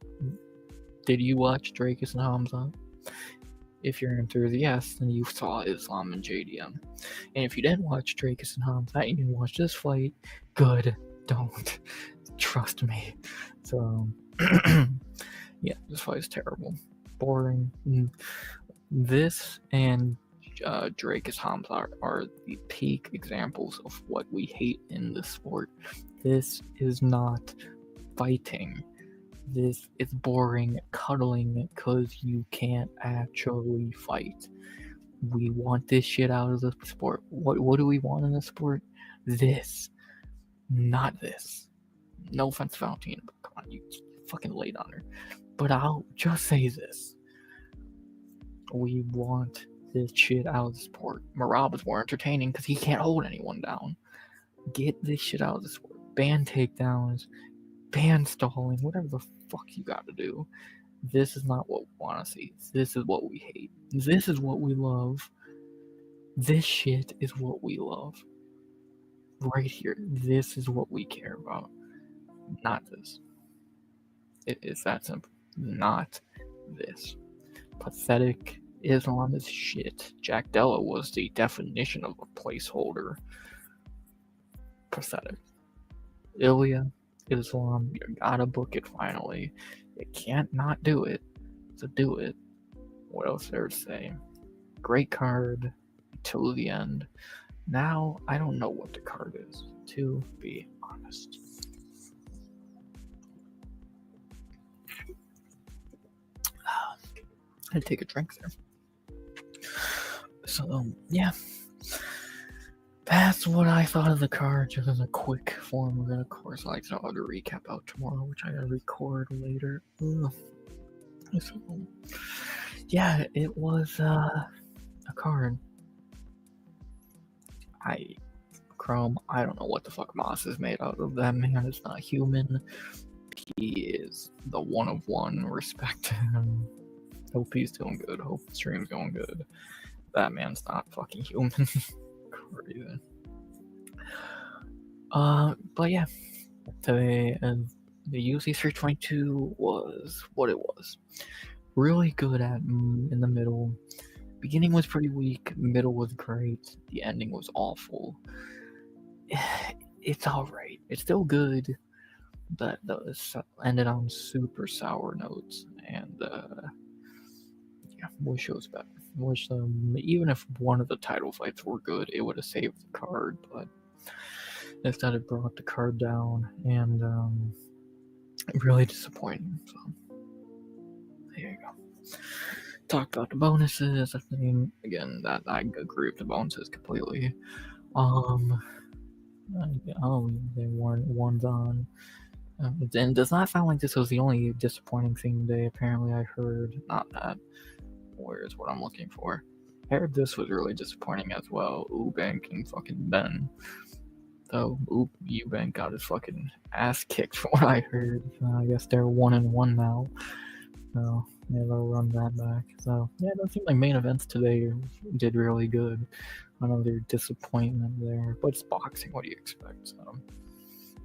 If your answer is yes, then you saw Islam and JDM. And if you didn't watch Drakus and Hamzat, you didn't watch this fight, good, don't. Trust me. So, yeah, this fight is terrible. Boring. This and Drakus Hamzat are the peak examples of what we hate in this sport. This is not fighting. This is boring cuddling because you can't actually fight. We want this shit out of the sport. What do we want in the sport? This. Not this. No offense to Valentina, but come on, you fucking laid on her. But I'll just say this. We want this shit out of the sport. Marab is more entertaining because he can't hold anyone down. Get this shit out of the sport. Ban takedowns. Ban stalling. Whatever the fuck you gotta do. This is not what we want to see. This is what we hate. This is what we love. This shit is what we love. Right here. This is what we care about. Not this. It is that simple. Not this. Pathetic. Islam is shit. Jack Della was the definition of a placeholder. Pathetic. Ilya, Islam, you gotta book it finally. You can't not do it. So do it. What else there to say? Great card till the end. Now, I don't know what the card is, to be honest. I had to take a drink there. So, yeah. That's what I thought of the card, just as a quick form of it. Of course, I saw the recap out tomorrow, which I gotta record later. So, yeah, it was a card. Chrome, I don't know what the fuck Moss is made out of. That man is not human. He is the one of one. Respect to him. Hope he's doing good. Hope the stream's going good. That man's not fucking human. Crazy. But yeah, today the UFC 322 was what it was. Really good in the middle. Beginning was pretty weak. Middle was great. The ending was awful. It's alright. It's still good, but it ended on super sour notes. And yeah, wish it was better. Wish even if one of the title fights were good, it would have saved the card. But Instead, it brought the card down, and really disappointing. So there you go. Talk about the bonuses. I mean, again, that I agree with the bonuses completely. They weren't ones on. And it does not sound like this was the only disappointing thing today. Apparently, I heard not that. Where's what I'm looking for? I heard this was really disappointing as well. Eubank and fucking Ben. So Eubank got his fucking ass kicked from what I heard. I guess they're 1-1 now. So maybe they'll run that back. So yeah, it doesn't seem like main events today did really good. Another disappointment there. But it's boxing, what do you expect? So,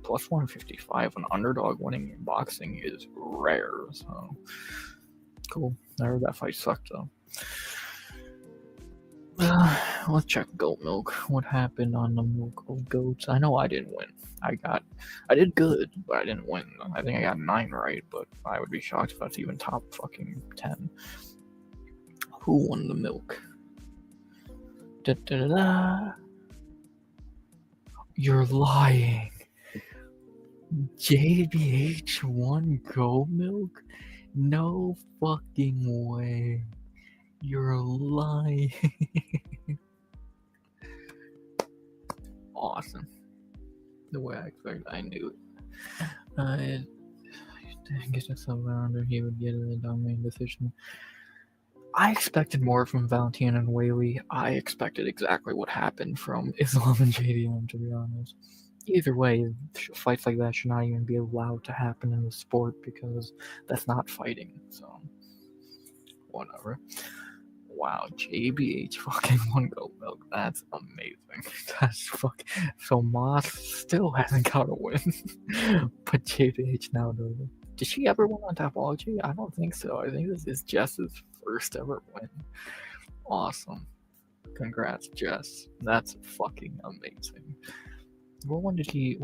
plus 155, an underdog winning in boxing is rare. So cool. I heard that fight sucked though. Let's check goat milk. What happened on the milk of goats? I know I didn't win. I did good, but I didn't win. I think I got 9 right, but I would be shocked if that's even top fucking 10. Who won the milk? Da-da-da-da. You're lying. JBH won goat milk? No fucking way. You're lying. Awesome. The way I expected, I knew it. I didn't get a sub-rounder, he would get a dominating decision. I expected more from Valentine and Whaley. I expected exactly what happened from Islam and JDM, to be honest. Either way, fights like that should not even be allowed to happen in the sport because that's not fighting, so whatever. Wow, JBH fucking won goat milk. That's amazing. That's fucking. So Moss still hasn't got a win, but JBH now does. Did she ever win on Topology? I don't think so. I think this is Jess's first ever win. Awesome. Congrats, Jess. That's fucking amazing. What one did she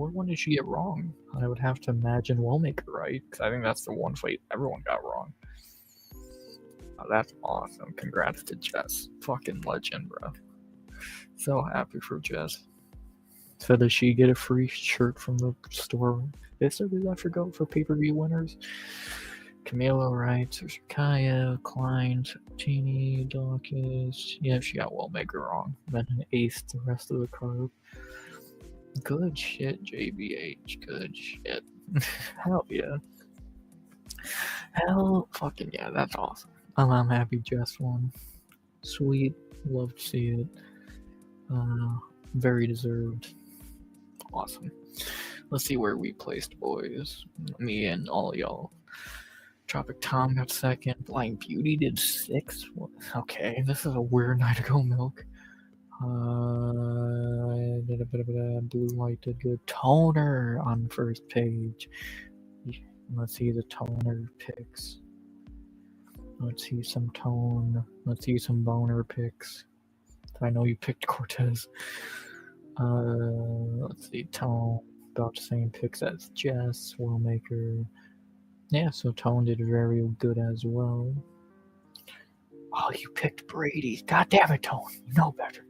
get wrong? I would have to imagine Wellmaker, right? Because I think that's the one fight everyone got wrong. Oh, that's awesome. Congrats to Jess. Fucking legend, bro. So happy for Jess. So does she get a free shirt from the store? Is that for pay-per-view winners? Camilo writes, there's Kaya, Klein, Tini, Dawkins. Yeah, she got Wellmaker wrong. Then an ace the rest of the card. Good shit, JBH. Good shit. Hell yeah. Hell fucking yeah, that's awesome. I'm happy Jess won. Sweet. Love to see it. Very deserved. Awesome. Let's see where we placed, boys. Me and all y'all. Tropic Tom got second. Blind Beauty did 6. Okay, this is a weird night to go milk. Did a bit of a blue light did good. Toner on first page. Let's see the toner picks. Let's see some tone. Let's see some boner picks. I know you picked Cortez. Let's see tone. About the same picks as Jess, Wellmaker. Yeah, so Tone did very good as well. Oh, you picked Brady. God damn it, Tone. You know better.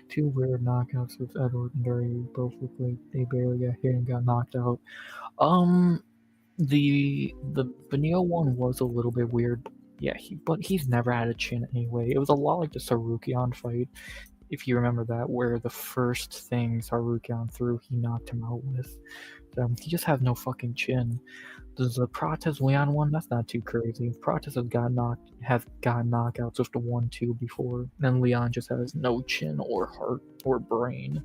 2 weird knockouts with Edward and Dirty. Both look like they barely got hit and got knocked out. The Benio one was a little bit weird. Yeah, but he's never had a chin anyway. It was a lot like the Sarukian fight, if you remember that, where the first thing Sarukian threw, he knocked him out with. He just has no fucking chin. Does the Prates Leon one? That's not too crazy. Prates has got knockouts with the 1-2 before. Then Leon just has no chin or heart or brain.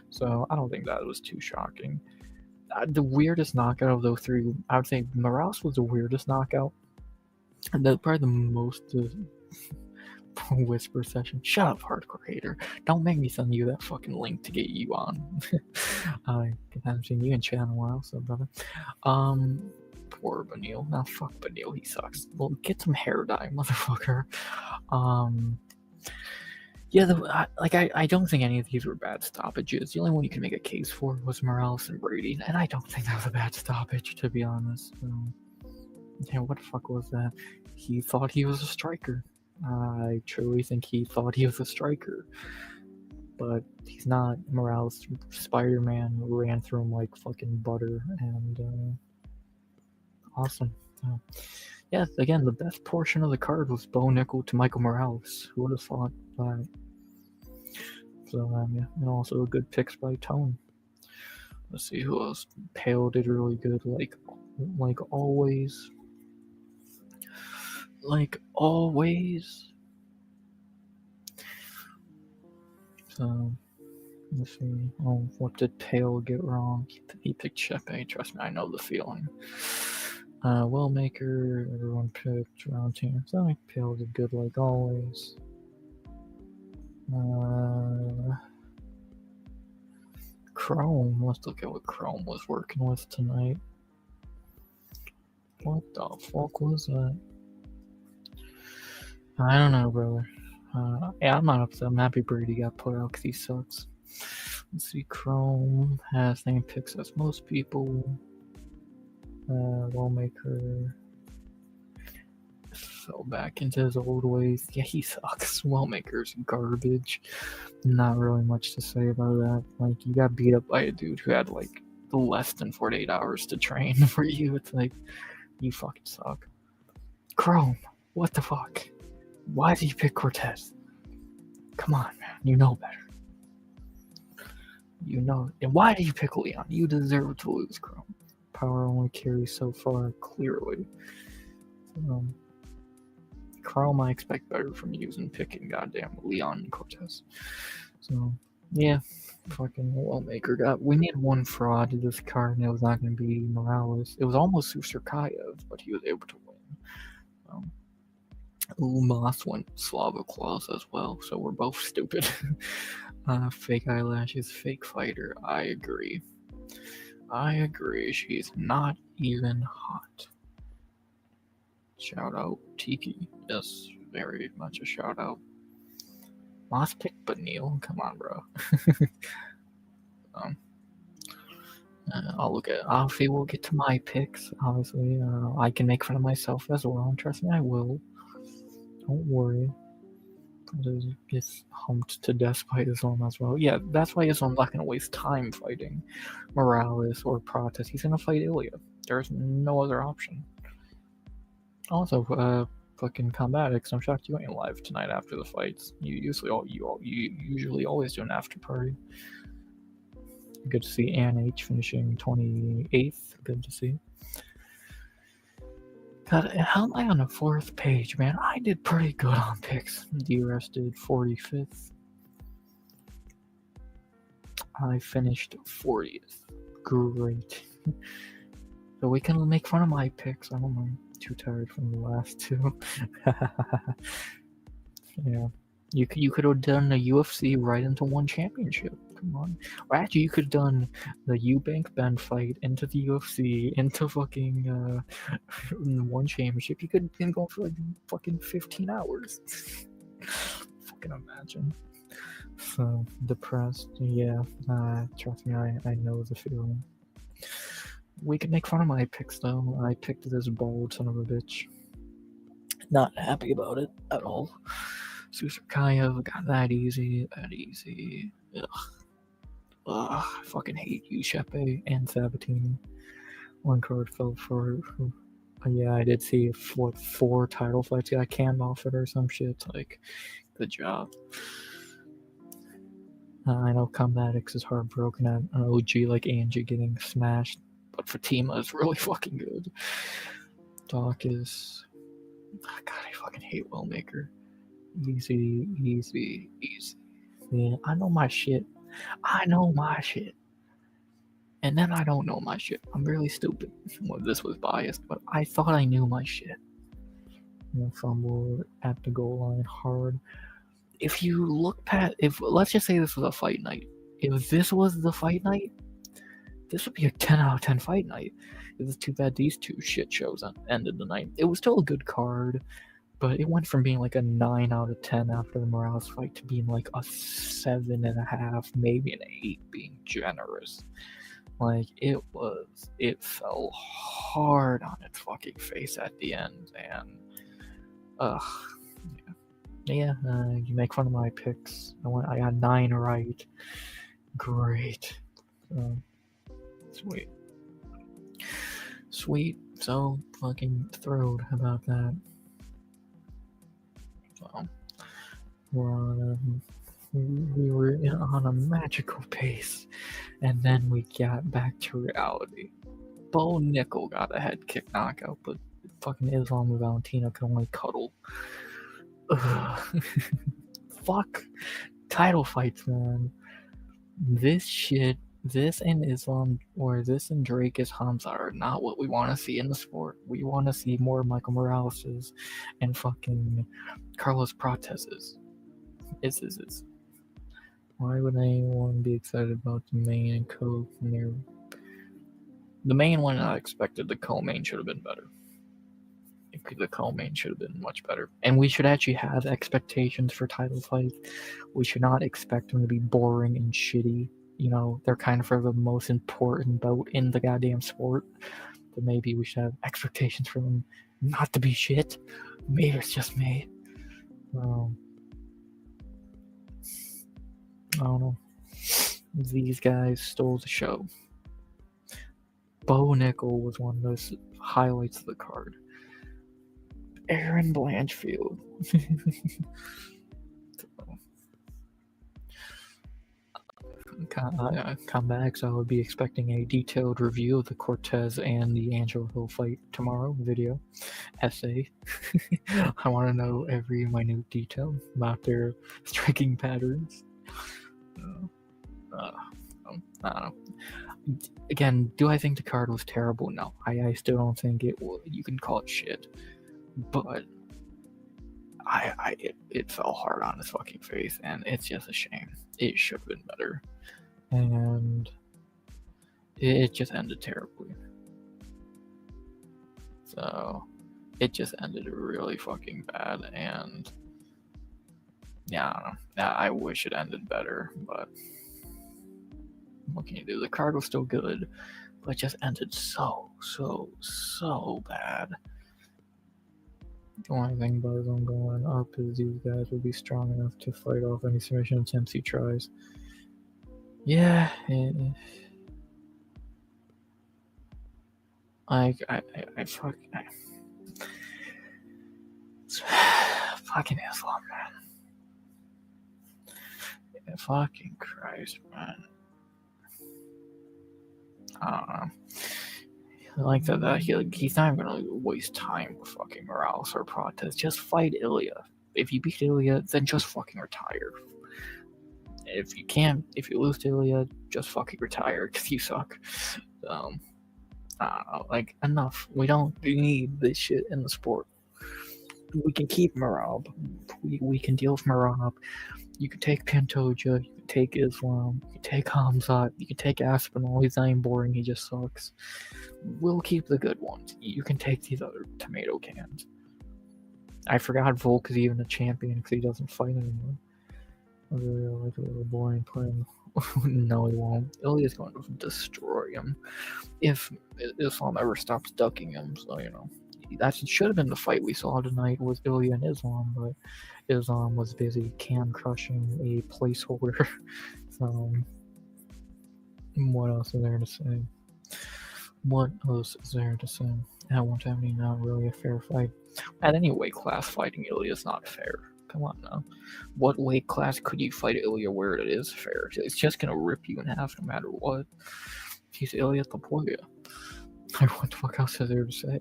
So I don't think that was too shocking. The weirdest knockout of those 3, I would say Morales was the weirdest knockout. And probably the most whisper session. Shut up, hardcore hater. Don't make me send you that fucking link to get you on. I haven't seen you in chat in a while, so brother. Poor Benil. Now fuck Benil, he sucks. Well, get some hair dye, motherfucker. Yeah, I don't think any of these were bad stoppages. The only one you can make a case for was Morales and Brady, and I don't think that was a bad stoppage, to be honest. Yeah, what the fuck was that? He thought he was a striker. I truly think he thought he was a striker. but he's not. Morales, Spider-Man ran through him like fucking butter, and awesome. Yeah, again, the best portion of the card was Bo Nickel to Michael Morales. Who would have thought that? So, yeah, and also good picks by Tone. Let's see who else. Pale did really good, like always. Like always. So, let's see. Oh, what did Pale get wrong? He picked Chepe. Trust me, I know the feeling. Wellmaker, everyone picked round team. So Pale did good like always. Chrome. Let's look at what Chrome was working with tonight. What the fuck was that? I don't know, brother. Yeah, I'm not upset. I'm happy Brady got put out because he sucks. Let's see. Chrome has same picks as most people. Wellmaker fell back into his old ways. Yeah, he sucks. Wellmaker's garbage. Not really much to say about that. Like, you got beat up by a dude who had like less than 48 hours to train for you. It's like, you fucking suck. Chrome, what the fuck? Why did you pick Cortez? Come on, man. You know better. You know. And why did you pick Leon? You deserve to lose, Chrome. Power only carries so far, clearly. Chrome, I expect better from you than picking goddamn Leon and Cortez. So, yeah, fucking Wellmaker got. We need one fraud to this card, and it was not going to be Morales. It was almost Susurkayev, but he was able to win. Moss went Slava Claus as well, so we're both stupid. Fake eyelashes, fake fighter. I agree. She's not even hot. Shout out Tiki. Yes, very much a shout out. Moss picked Benil. Come on, bro. I'll look at. Obviously, we'll get to my picks. Obviously, I can make fun of myself as well. And trust me, I will. Don't worry. Gets humped to death by Islam as well. Yeah, that's why Islam's not gonna waste time fighting Morales or Pratis. He's gonna fight Ilya. There's no other option. Also, fucking Combatics, I'm shocked you ain't live tonight after the fights. You usually always do an after party. Good to see Ann H finishing 28th. Good to see. God, how am I on the 4th page, man? I did pretty good on picks. DRS did 45th. I finished 40th. Great. So we can make fun of my picks. I don't mind. Too tired from the last two. Yeah. You could have done the UFC right into one championship. Come on. Or actually, you could have done the Eubank Ben fight into the UFC, into fucking one championship. You could have been going for like fucking 15 hours. Fucking imagine. So depressed. Yeah. Trust me, I know the feeling. We could make fun of my picks though. I picked this bald son of a bitch. Not happy about it at all. Susurkayev got that easy. Ugh. I fucking hate you, Chepe and Sabatini. One card fell for. Yeah, I did see 4 title fights got canned off it or some shit. Like, good job. I know Combatics is heartbroken at an OG like Angie getting smashed, but Fatima is really fucking good. Doc is. God, I fucking hate Wellmaker. Easy. Yeah, I know my shit. And then I don't know my shit. I'm really stupid. Well, this was biased, but I thought I knew my shit. Fumble at the goal line hard. If you look past, let's just say this was a fight night. If this was the fight night, this would be a 10 out of 10 fight night. It was too bad these two shit shows ended the night. It was still a good card, but it went from being like a 9 out of 10 after the Morales fight to being like a 7.5, maybe an 8, being generous. Like, it fell hard on its fucking face at the end, and yeah. Yeah, you make fun of my picks. I got 9 right. Great. Sweet. Sweet. So fucking thrilled about that. So, we were on a magical pace, and then we got back to reality. Bo Nickel got a head kick knockout, but fucking Islam and Valentina could only cuddle. Fuck title fights, man. This shit, this and Islam, or this and Drake as Hamza are not what we want to see in the sport. We want to see more Michael Morales's and fucking Carlos Prateses. Is. Why would anyone be excited about the main and co? The main one I expected. The co-main should have been better. The co-main should have been much better. And we should actually have expectations for title fights. We should not expect them to be boring and shitty. You know, they're kind of for the most important bout in the goddamn sport. But maybe we should have expectations for them not to be shit. Maybe it's just me. I don't know. These guys stole the show. Bo Nickel was one of those highlights of the card. Aaron Blanchfield. Come back, so I would be expecting a detailed review of the Cortez and the Angelo Hill fight tomorrow. Video essay. I want to know every minute detail about their striking patterns. I don't know. Again, do I think the card was terrible? No, I still don't think it was. You can call it shit, but it fell hard on his fucking face, and it's just a shame. It should have been better, and it just ended terribly. So it just ended really fucking bad, and yeah, I don't know. I wish it ended better, but what can you do? The card was still good, but it just ended so bad. The only thing about them going up is these guys will be strong enough to fight off any submission attempts he tries. Yeah, fucking Islam, man. Yeah, fucking Christ, man. I don't know. Like that he's not even gonna waste time with fucking Morales or Prates. Just fight Ilya. If you beat Ilya, then just fucking retire. If you lose to Ilya, just fucking retire because you suck. I don't know, like, enough. We don't need this shit in the sport. We can keep Marab. We can deal with Marab. You can take Pantoja, you can take Islam, you can take Hamzat, you can take Aspinall. He's not even boring, he just sucks. We'll keep the good ones. You can take these other tomato cans. I forgot Volk is even a champion because he doesn't fight anymore. I really like a little boring plan. No, he won't. Ilya's going to destroy him if Islam ever stops ducking him. So, you know, that should have been the fight we saw tonight was Ilya and Islam, but Islam was busy can crushing a placeholder. So, what else is there to say? At 170, not really a fair fight. At any weight class, fighting Ilya is not fair. Come on now. What weight class could you fight Ilya where it is fair? It's just gonna rip you in half no matter what. He's Ilya Tapoya. What the fuck else is there to say?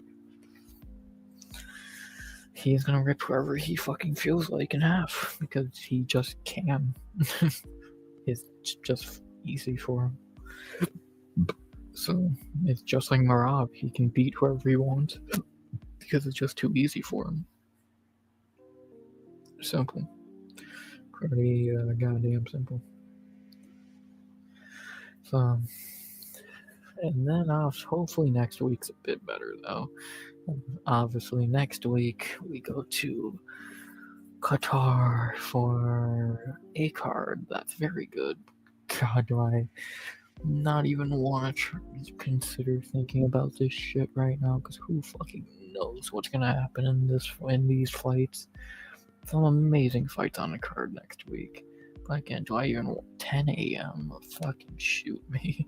He's gonna rip whoever he fucking feels like in half because he just can. It's just easy for him. So it's just like Marab. He can beat whoever he wants because it's just too easy for him. Simple. Pretty goddamn simple. So, and then hopefully next week's a bit better though. Obviously next week we go to Qatar for a card that's very good. God, do I not even want to consider thinking about this shit right now? Because who fucking knows what's gonna happen in these fights? some amazing fights on the card next week. But again, do I even want 10 a.m.? Fucking shoot me.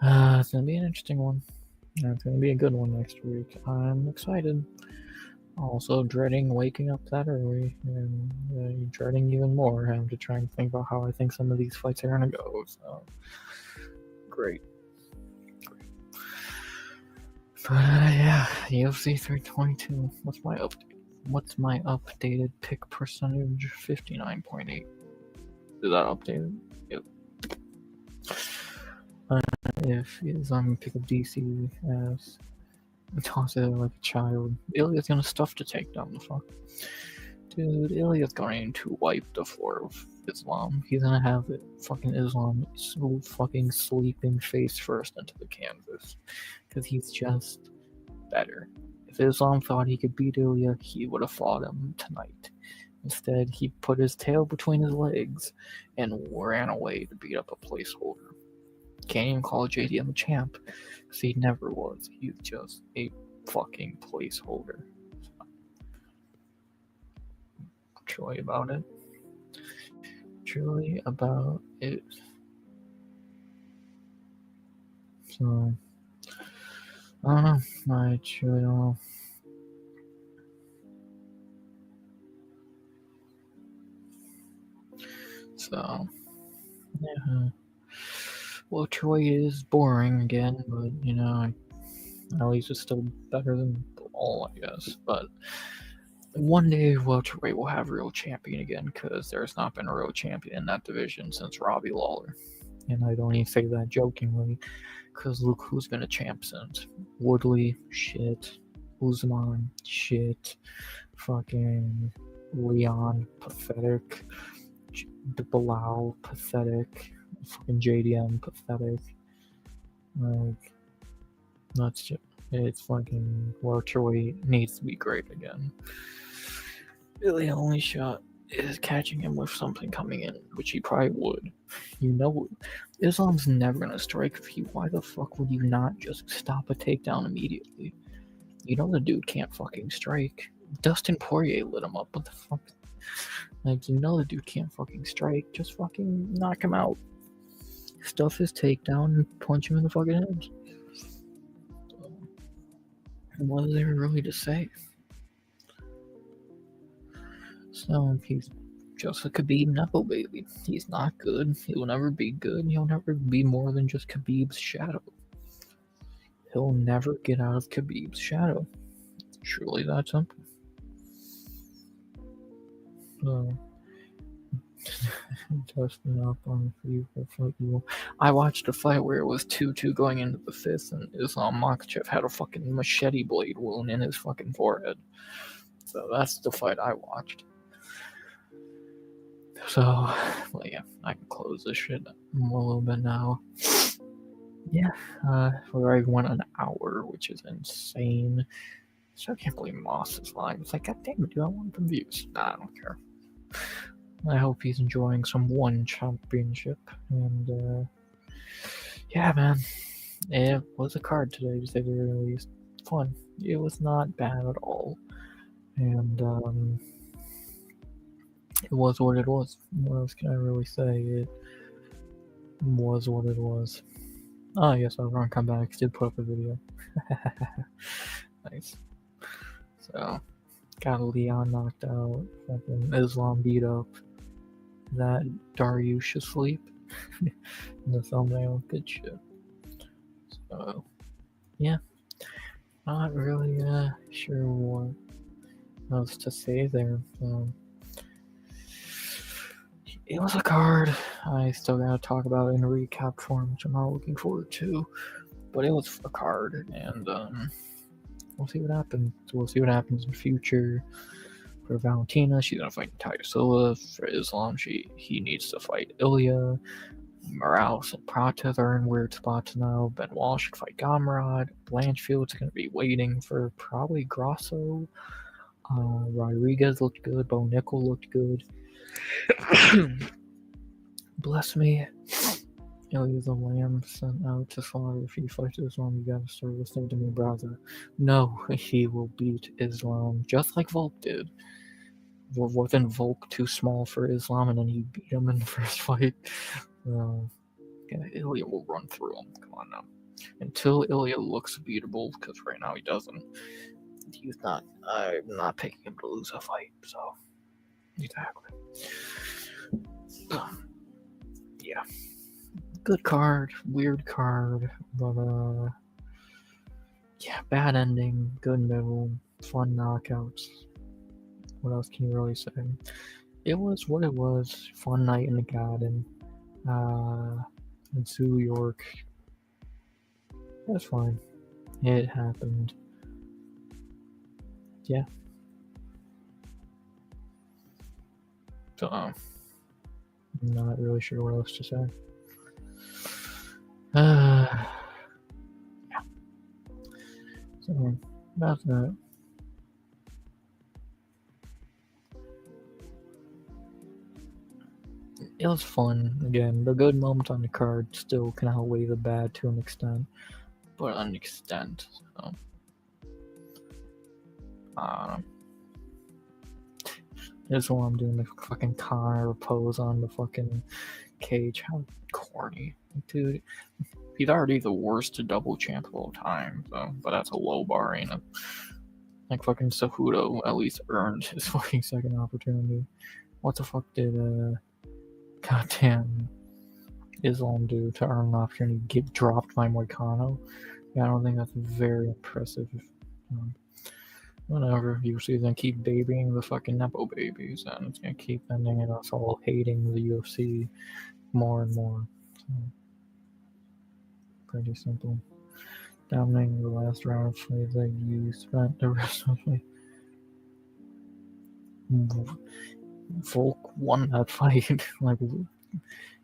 It's gonna be an interesting one. It's gonna be a good one next week. I'm excited. Also dreading waking up that early, and dreading even more having to try and think about how I think some of these fights are gonna go. So great. But yeah, UFC 322. What's my update? What's my updated pick percentage? 59.8. Is that updated? Yep. If I'm gonna pick up DC as toss it like a child, Ilya's gonna stuff to take down the fuck. Dude, Ilya's going to wipe the floor of Islam. He's gonna have it fucking Islam so fucking sleeping face first into the canvas. Because he's just better. If Islam thought he could beat Ilya, he would have fought him tonight. Instead, he put his tail between his legs and ran away to beat up a placeholder. Can't even call JDM a champ, because he never was. He's just a fucking placeholder. Truly about it. Truly about it. So, I don't know. I truly don't know. So, yeah. Welterweight is boring again, but you know, at least it's still better than all, I guess. But one day welterweight will have a real champion again, because there's not been a real champion in that division since Robbie Lawler. And I don't even say that jokingly, because look who's been a champ since. Woodley, shit. Usman, shit. Fucking Leon, pathetic. Bilal, pathetic. Fucking JDM, pathetic. Like, that's just, it's fucking welterweight needs to be great again. Really, the only shot is catching him with something coming in, which he probably would. You know, Islam's never gonna strike with you. Why the fuck would you not just stop a takedown immediately? You know the dude can't fucking strike. Dustin Poirier lit him up. What the fuck? Like, you know the dude can't fucking strike. Just fucking knock him out. Stuff his takedown and punch him in the fucking head. What is there really to say? So, he's just a Khabib Nepo baby. He's not good. He'll never be good. He'll never be more than just Khabib's shadow. He'll never get out of Khabib's shadow. It's truly that simple. So, testing up on people. I watched a fight where it was 2-2 going into the fifth, and Islam Makhachev had a fucking machete blade wound in his fucking forehead. So that's the fight I watched. So, well, yeah, I can close this shit a little bit now. Yeah, we already went an hour, which is insane. So I can't believe Moss is lying. It's like, God damn it, dude, I want some views. Nah, I don't care. I hope he's enjoying some one championship. And, yeah, man. It was a card today, to say the very least. Fun. It was not bad at all. And, it was what it was. What else can I really say? It was what it was. Oh, yes, Ron Comebacks did put up a video. Nice. So, got Leon knocked out. Fucking Islam beat up. That Dariush asleep. In the thumbnail. Good shit. So, yeah. Not really sure what else to say there. It was a card I still gotta talk about in recap form, which I'm not looking forward to. But it was a card, and we'll see what happens. We'll see what happens in future. For Valentina, she's gonna fight Talia Silva. For Islam, he needs to fight Ilya. Morales and Prates are in weird spots now. Benoit should fight Gamrot. Blanchfield's gonna be waiting for probably Grasso. Rodriguez looked good. Bo Nickel looked good. Bless me. Ilya the Lamb sent out to slaughter. If he fights Islam, you gotta start listening to me, brother. No, he will beat Islam, just like Volk did. Wasn't Volk too small for Islam, and then he beat him in the first fight? Yeah, Ilya will run through him. Come on now. Until Ilya looks beatable, because right now he doesn't. He's not. I'm not picking him to lose a fight. So exactly. Yeah. Good card, weird card, but yeah, bad ending, good middle, fun knockouts. What else can you really say? It was what it was. Fun night in the garden. In New York. That's fine. It happened. Yeah. So, I'm not really sure what else to say. Yeah. So, that's that. It was fun. Again, the good moments on the card still can outweigh the bad to an extent. But an extent, so. This is why I'm doing the fucking Connor pose on the fucking cage. How corny. Dude, he's already the worst double champ of all time, so, but that's a low bar, ain't it? Like fucking Cejudo at least earned his fucking second opportunity. What the fuck did goddamn Islam do to earn an opportunity? Get dropped by Moicano? Yeah, I don't think that's very impressive. Whatever, UFC's gonna keep babying the fucking Nepo babies, and it's gonna keep ending in us all hating the UFC more and more. So, pretty simple. Dominating the last round fight that you spent the rest of the Volk won that fight. Like,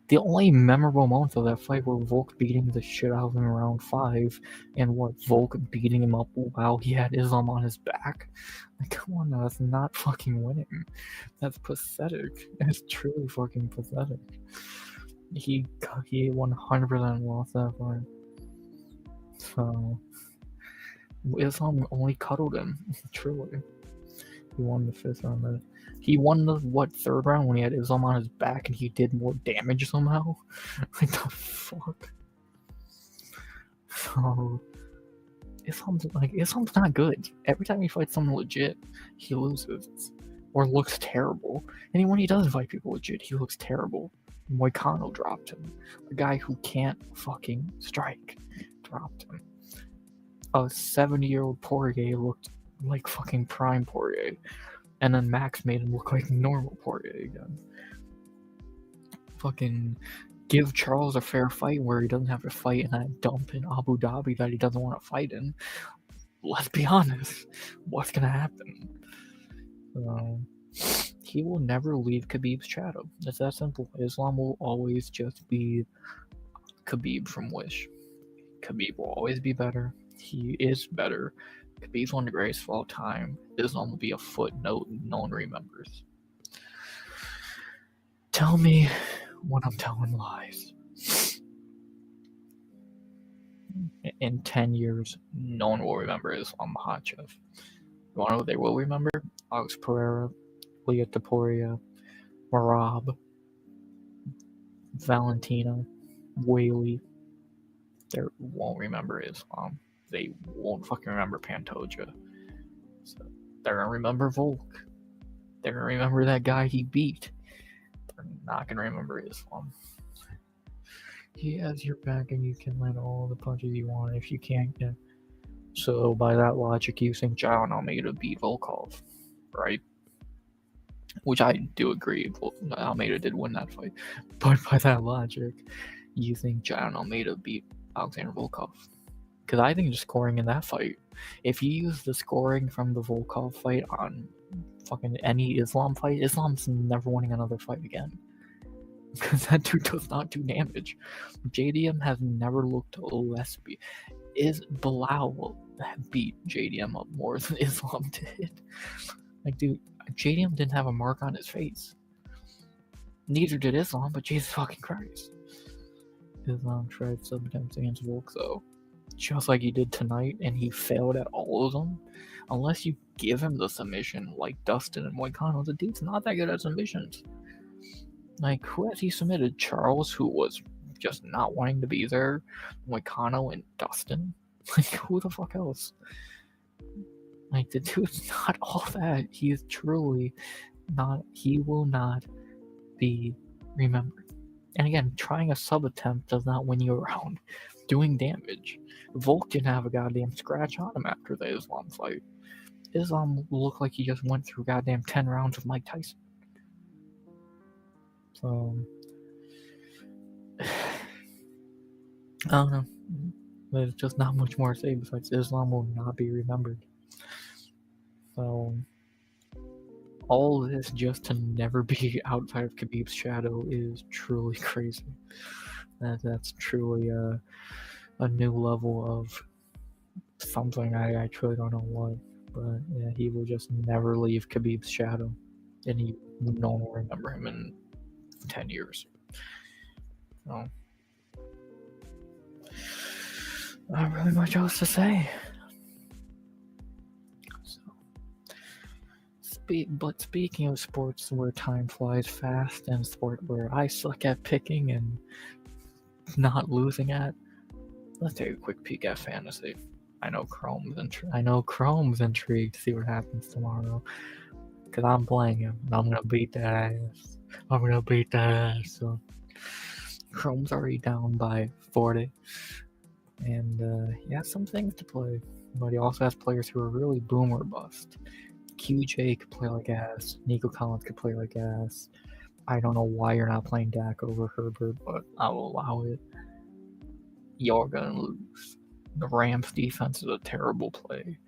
the only memorable moments of that fight were Volk beating the shit out of him in round 5, and Volk beating him up while he had Islam on his back. Like, come on now, that's not fucking winning. That's pathetic. That's truly fucking pathetic. He 100% lost that fight. So, Islam only cuddled him. Truly. He won the 5th round. He won the, third round when he had Islam on his back and he did more damage somehow? Like, the fuck? So, Islam's not good. Every time he fights someone legit, he loses. Or looks terrible. And when he does fight people legit, he looks terrible. Moicano dropped him. A guy who can't fucking strike dropped him. A 70-year-old Poirier looked like fucking prime Poirier, and then Max made him look like normal Poirier again. Fucking give Charles a fair fight where he doesn't have to fight in that dump in Abu Dhabi that he doesn't want to fight in. Let's be honest, what's gonna happen? He will never leave Khabib's shadow. It's that simple. Islam will always just be Khabib from Wish. Khabib will always be better. He is better. Khabib's one of the greatest of all time. Islam will be a footnote no one remembers. Tell me when I'm telling lies. In 10 years, no one will remember Islam Makhachev. You want to know what they will remember? Alex Pereira, Leah Topuria, Marab, Valentina, Whaley. They won't remember Islam. They won't fucking remember Pantoja. So they're gonna remember Volk. They're gonna remember that guy he beat. They're not gonna remember Islam. He has your back and you can land all the punches you want if you can't get. So by that logic, you think John Almeida beat Volkov, right? Which I do agree, Almeida did win that fight. But by that logic, you think John Almeida beat Alexander Volkov? Because I think the scoring in that fight, if you use the scoring from the Volkov fight on fucking any Islam fight, Islam's never winning another fight again. Because that dude does not do damage. JDM has never looked less beat. Bilal beat JDM up more than Islam did. Like, dude, JDM didn't have a mark on his face. Neither did Islam, but Jesus fucking Christ. Islam tried sub-attempts against Volk, though, just like he did tonight, and he failed at all of them. Unless you give him the submission, like Dustin and Moicano, the dude's not that good at submissions. Like, who has he submitted? Charles, who was just not wanting to be there, Moicano, and Dustin? Like, who the fuck else? Like, the dude's not all that. He is truly not, he will not be remembered. And again, trying a sub attempt does not win you a round. Doing damage. Volk didn't have a goddamn scratch on him after the Islam fight. Islam looked like he just went through goddamn 10 rounds of Mike Tyson. So, I don't know. There's just not much more to say besides Islam will not be remembered. So, all this just to never be outside of Khabib's shadow is truly crazy. That's truly a new level of something I truly don't know what. But yeah, he will just never leave Khabib's shadow. And no one will remember him in 10 years. So, not really much else to say. But speaking of sports where time flies fast and sport where I suck at picking and not losing at, let's take a quick peek at fantasy. I know Chrome's intrigued to see what happens tomorrow, because I'm playing him and I'm gonna beat that ass. So Chrome's already down by 40, and he has some things to play, but he also has players who are really boom or bust. QJ could play like ass. Nico Collins could play like ass. I don't know why you're not playing Dak over Herbert, but I will allow it. You're gonna lose. The Rams defense is a terrible play.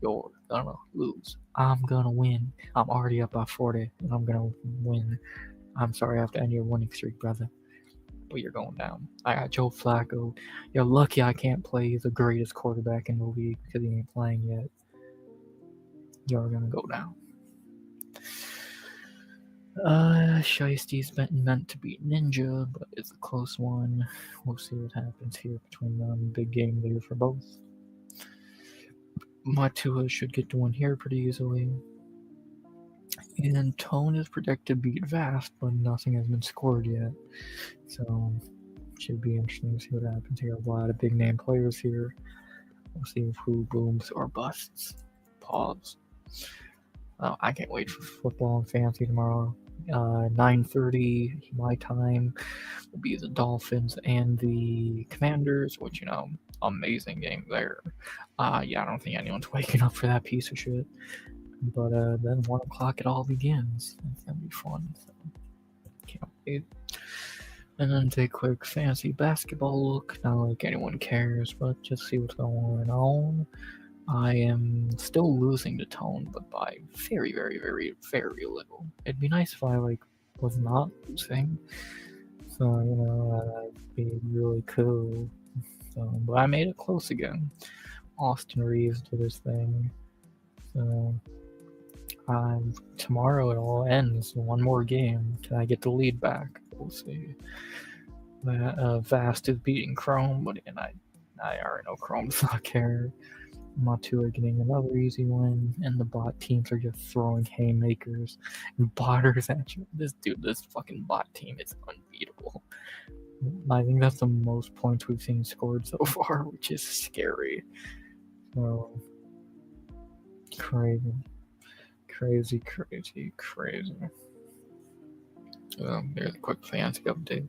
You're gonna lose. I'm gonna win. I'm already up by 40, and I'm gonna win. I'm sorry I have to end your winning streak, brother, but you're going down. I got Joe Flacco. You're lucky I can't play the greatest quarterback in the league because he ain't playing yet. You're gonna go down. Shiesty's meant to beat Ninja, but it's a close one. We'll see what happens here between them. Big game leader for both. Matua should get to win here pretty easily. And Tone is predicted to beat Vast, but nothing has been scored yet. So, should be interesting to see what happens here. A lot of big name players here. We'll see who booms or busts. Pause. I can't wait for football and fantasy tomorrow. 9:30 my time will be the Dolphins and the Commanders, which, amazing game there. Yeah, I don't think anyone's waking up for that piece of shit. But then 1 o'clock it all begins. It's gonna be fun. So can't wait. And then take a quick fantasy basketball look. Not like anyone cares, but just see what's going on. I am still losing to Tone, but by very, very, very, very little. It'd be nice if I was not losing. So, that'd be really cool. So, but I made it close again. Austin Reeves did his thing. So tomorrow it all ends. One more game. Can I get the lead back? We'll see. Vast is beating Chrome, but again, I already know Chrome does not care. Matua getting another easy win, and the bot teams are just throwing haymakers and botters at you. This fucking bot team is unbeatable. I think that's the most points we've seen scored so far, which is scary. So, crazy. Here's a quick fantasy update.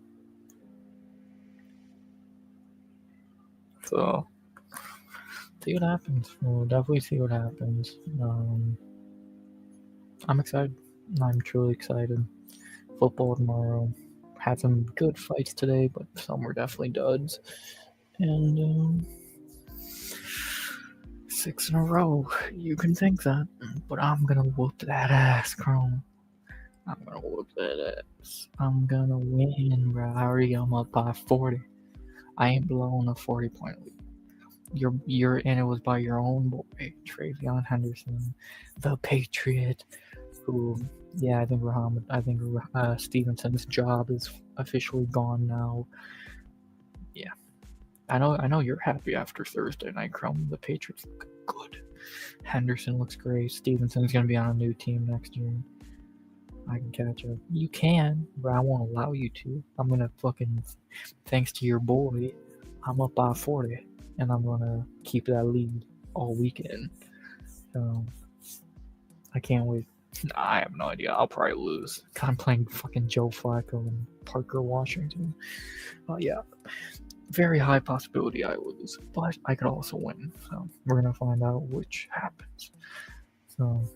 So, see what happens. We'll definitely see what happens. I'm excited. I'm truly excited. Football tomorrow. Had some good fights today, but some were definitely duds. And 6 in a row. You can think that, but I'm gonna whoop that ass, Chrome. I'm gonna whoop that ass. I'm gonna win, bro. I'm up by 40. I ain't blowing a 40-point lead. And it was by your own boy, Travion Henderson, the Patriot, who, I think Stevenson's job is officially gone now. I know you're happy after Thursday night, Chrome. The Patriots look good. Henderson looks great. Stevenson's gonna be on a new team next year. I can catch up. You can, but I won't allow you to. I'm gonna fucking, thanks to your boy, I'm up by 40, and I'm gonna keep that lead all weekend. So I can't wait. I have no idea. I'll probably lose. I'm playing fucking Joe Flacco and Parker Washington. Yeah, very high possibility I lose, but I could also win. So we're gonna find out which happens. So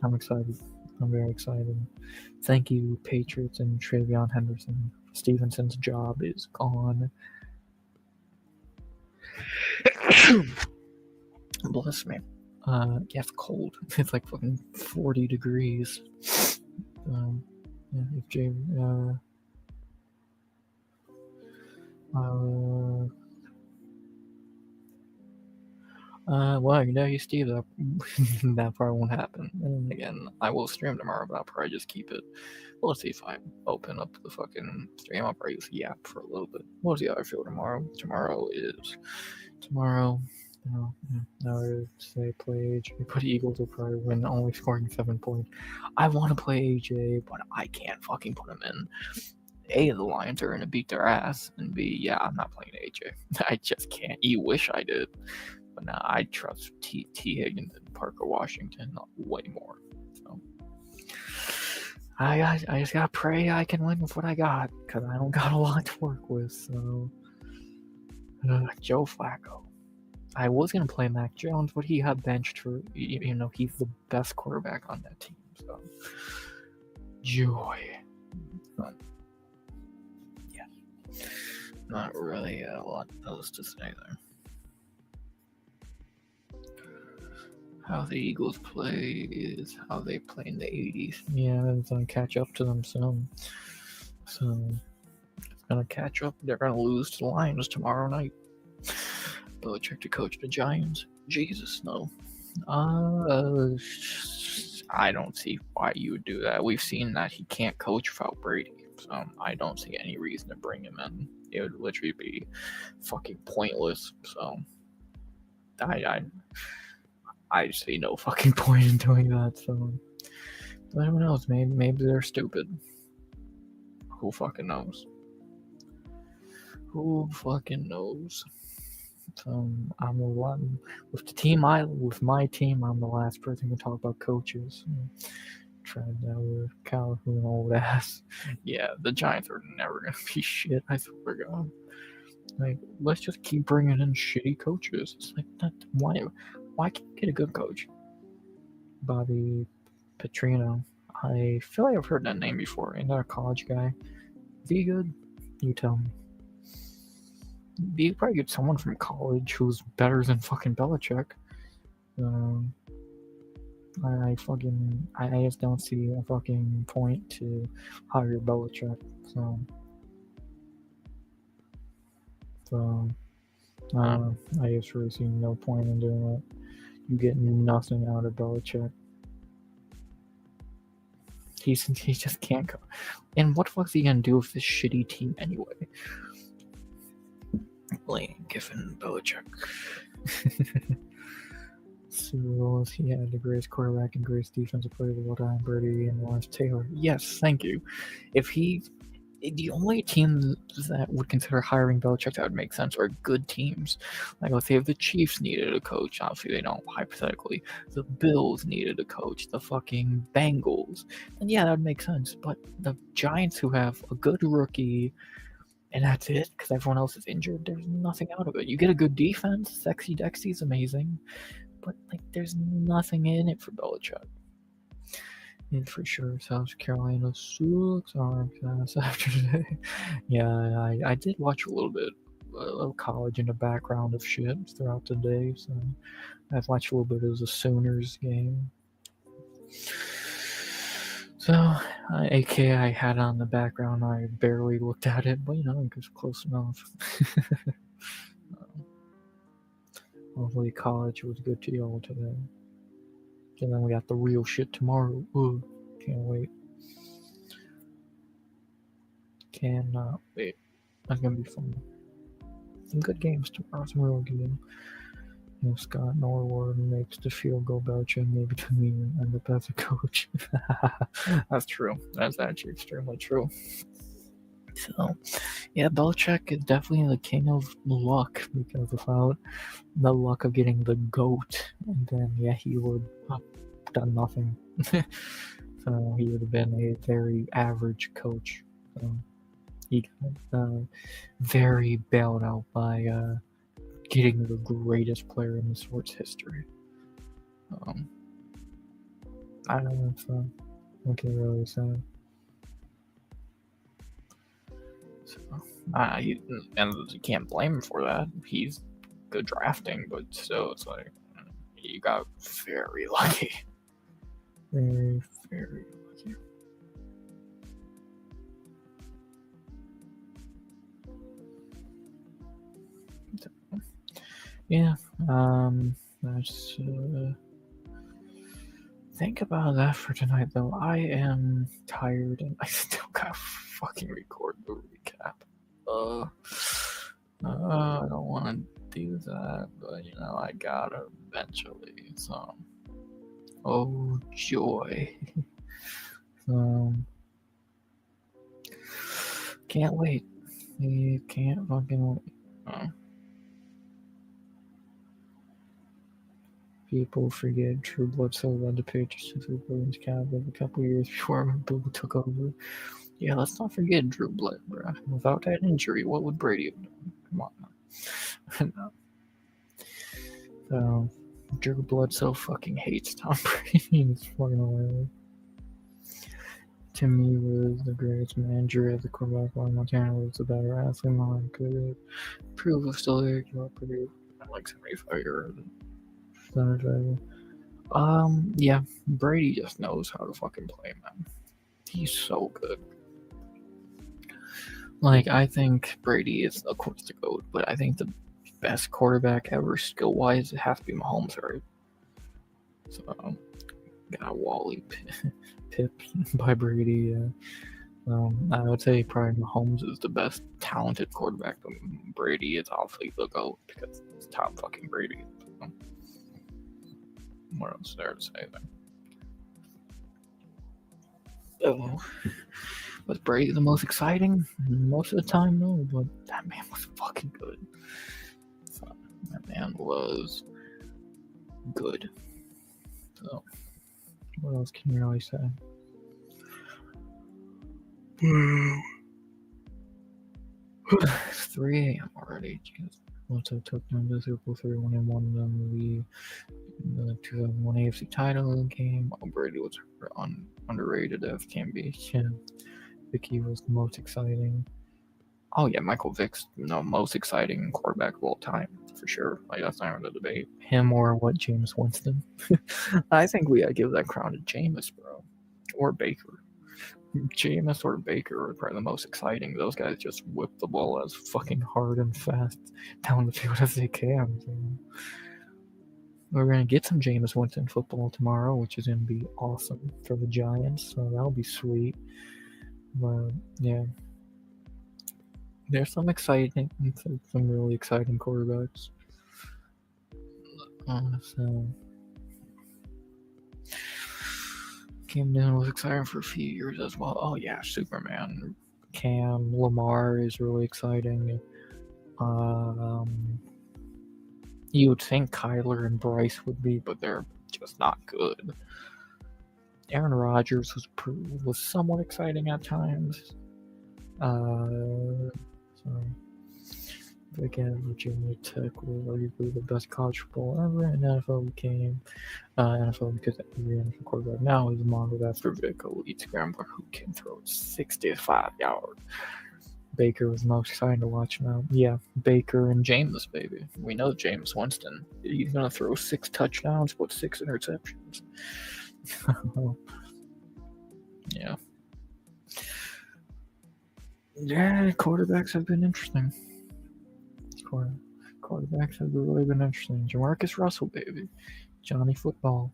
I'm excited. I'm very excited. Thank you, Patriots and Travion Henderson. Stevenson's job is gone. Bless me. Yeah, it's cold. It's like fucking 40 degrees. Yeah, if Jay, well, you Steve, that, that probably won't happen. And again, I will stream tomorrow, but I'll probably just keep it. Well, let's see if I open up the fucking stream. I'll probably use the app for a little bit. We'll see how I feel tomorrow. Tomorrow, now say play AJ. But Eagles will probably win, only scoring 7 points. I want to play AJ, but I can't fucking put him in. A, the Lions are going to beat their ass, and B, yeah, I'm not playing AJ. I just can't. You wish I did. But now I trust T. Higgins and Parker Washington way more. So I just gotta pray I can win with what I got, because I don't got a lot to work with. So Joe Flacco. I was gonna play Mac Jones, but he got benched for, he's the best quarterback on that team. So joy. But yeah, not really a lot else to say there. How the Eagles play is how they play in the 80s. Yeah, it's gonna catch up to them soon. So it's gonna catch up. They're gonna lose to the Lions tomorrow night. Belichick to coach the Giants. Jesus, no. I don't see why you would do that. We've seen that he can't coach without Brady. So I don't see any reason to bring him in. It would literally be fucking pointless. So I see no fucking point in doing that. So, but who knows? Maybe they're stupid. Who fucking knows? Who fucking knows? I'm the one with the team. With my team, I'm the last person to talk about coaches. Tried that with Calhoun, old ass. Yeah, the Giants are never gonna be shit. I swear to God. Like, let's just keep bringing in shitty coaches. It's like that. Why can't you get a good coach? Bobby Petrino. I feel like I've heard that name before. Ain't that a college guy? Is he good? You tell me. You probably get someone from college who's better than fucking Belichick. I just don't see a fucking point to hire Belichick. So I just really see no point in doing that. You get nothing out of Belichick. He just can't go. And what the fuck's he gonna do with this shitty team anyway? Lane Kiffin, Belichick. So he had the greatest quarterback and greatest defensive player of all time, Brady and Lawrence Taylor. Yes, thank you. If the only team that would consider hiring Belichick that would make sense are good teams. Like, let's say if the Chiefs needed a coach, obviously they don't, hypothetically. The Bills needed a coach, the fucking Bengals. And yeah, that would make sense. But the Giants, who have a good rookie, and that's it, because everyone else is injured, there's nothing out of it. You get a good defense, Sexy Dexy's amazing, but like there's nothing in it for Belichick. And for sure, South Carolina sucks. After today. Yeah, I did watch a little bit of college in the background of shit throughout the day, so I've watched a little bit of the Sooners game. So, aka I had it on the background, I barely looked at it, but it was close enough. Hopefully college was good to y'all today. And then we got the real shit tomorrow. Ooh, can't wait. Cannot wait. That's gonna be fun. some good games tomorrow. Some real good games. Scott Norwood makes the field goal. Belichick maybe to me end up as a coach. That's true. That's actually extremely true. So, yeah, Belichick is definitely the king of luck, because without the luck of getting the GOAT, and then he would have done nothing. So he would have been a very average coach. So he got very bailed out by getting the greatest player in the sports history. I don't know, so okay, really sad. So, you can't blame him for that. He's good drafting, but still, it's like you got very lucky. Very, very lucky. So, yeah, that's think about that for tonight, though. I am tired, and I still gotta fucking record the recap. I don't want to do that, but I gotta eventually. So, oh joy! Can't wait. You can't fucking wait. People forget Drew Bledsoe led the Patriots to the Bruins cap a couple years before Bill took over. Yeah, let's not forget Drew Bledsoe, bro. Without that injury, what would Brady have done? Come on. No. So, Drew Bledsoe fucking hates Tom Brady. It's fucking hilarious. Tim Mee was the greatest manager at the quarterback, while Montana was the better athlete. Mine could prove was still there. Pretty like 75 years. Yeah, Brady just knows how to fucking play, man. He's so good. Like, I think Brady is, of course, the GOAT, but I think the best quarterback ever, skill-wise, it has to be Mahomes, right? So, got Wally Pip by Brady. I would say probably Mahomes is the best talented quarterback, but Brady is obviously the GOAT because it's Tom fucking Brady. So, what else is there to say then? Oh, was Brady the most exciting? Most of the time, no, but that man was fucking good. So, that man was good. So, what else can you really say? 3 a.m. already. Jeez. Once I took down the Super Bowl 31 and won them the 2001 AFC title game. Brady was underrated as can be. Yeah. Vicky was the most exciting. Oh yeah, Michael Vick's most exciting quarterback of all time for sure. Like, that's not even a debate. Him or what, Jameis Winston? I think we gotta give that crown to Jameis, bro, or Baker. Jameis or Baker are probably the most exciting. Those guys just whip the ball as fucking hard and fast down the field as they can. So. We're gonna get some Jameis Winston football tomorrow, which is gonna be awesome for the Giants. So that'll be sweet. But yeah, there's some really exciting quarterbacks. So Cam Newton was exciting for a few years as well. Oh yeah, Superman. Cam Lamar is really exciting. You would think Kyler and Bryce would be, but they're just not good. Aaron Rodgers was somewhat exciting at times. So again, Virginia Tech was arguably the best college football ever, and NFL became NFL because every NFL quarterback now is modeled after Vic, elite scrambler who can throw 65 yards. Baker was most exciting to watch now. Yeah, Baker and Jameis, baby. We know Jameis Winston. He's gonna throw 6 touchdowns, but 6 interceptions. Yeah. Yeah, quarterbacks have been interesting. Quarterbacks have really been interesting. Jamarcus Russell, baby. Johnny Football.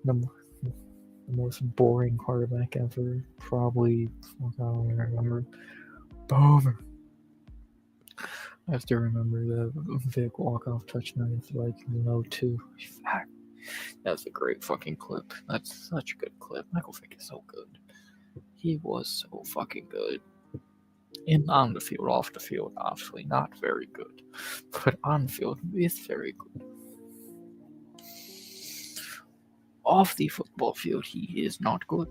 the most boring quarterback ever. Probably, I don't even remember. Boomer. I still remember the Vic walk-off touchdown for like 0-2. Fuck. That's a great fucking clip. That's such a good clip. Michael Vick is so good. He was so fucking good. On the field, off the field, obviously not very good. But on the field, he's very good. Off the football field, he is not good.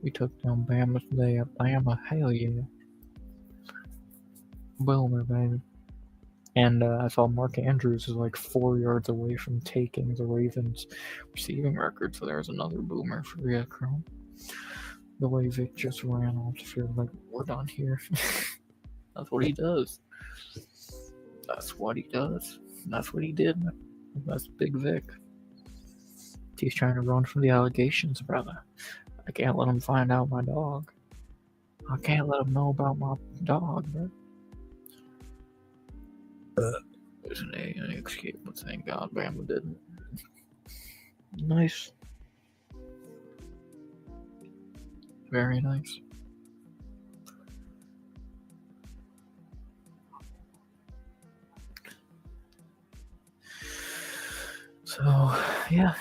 We took down Bama today at Bama. Hell yeah. Boomer, baby. And I saw Mark Andrews is like 4 yards away from taking the Ravens receiving record, so there's another boomer for you, Chrome. The way Vic just ran off the field, like, we're done here. That's what he does. That's what he does. That's what he did. That's Big Vic. He's trying to run from the allegations, brother. I can't let him find out my dog. I can't let him know about my dog, bro. There's an escape, but thank God Bama didn't. Nice. Very nice. So, yeah.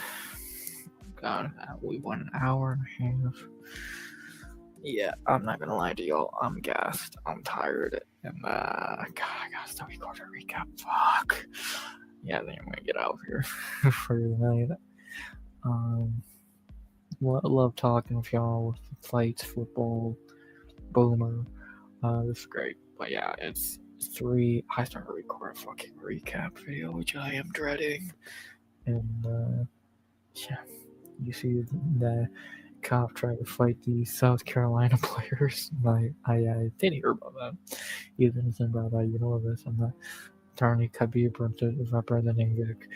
God, we went an hour and a half. Yeah, I'm not gonna lie to y'all. I'm gassed. I'm tired. And, God, I gotta still record a recap. Fuck. Yeah, I think I'm gonna get out of here for the night. Love talking with y'all with fights, football, boomer. This is great. But yeah, it's 3. I started to record a fucking recap video, which I am dreading. And, yeah, you see the cop trying to fight the South Carolina players. I didn't hear about that. You didn't think about that. You know this. I'm the attorney Khabib representing Vic.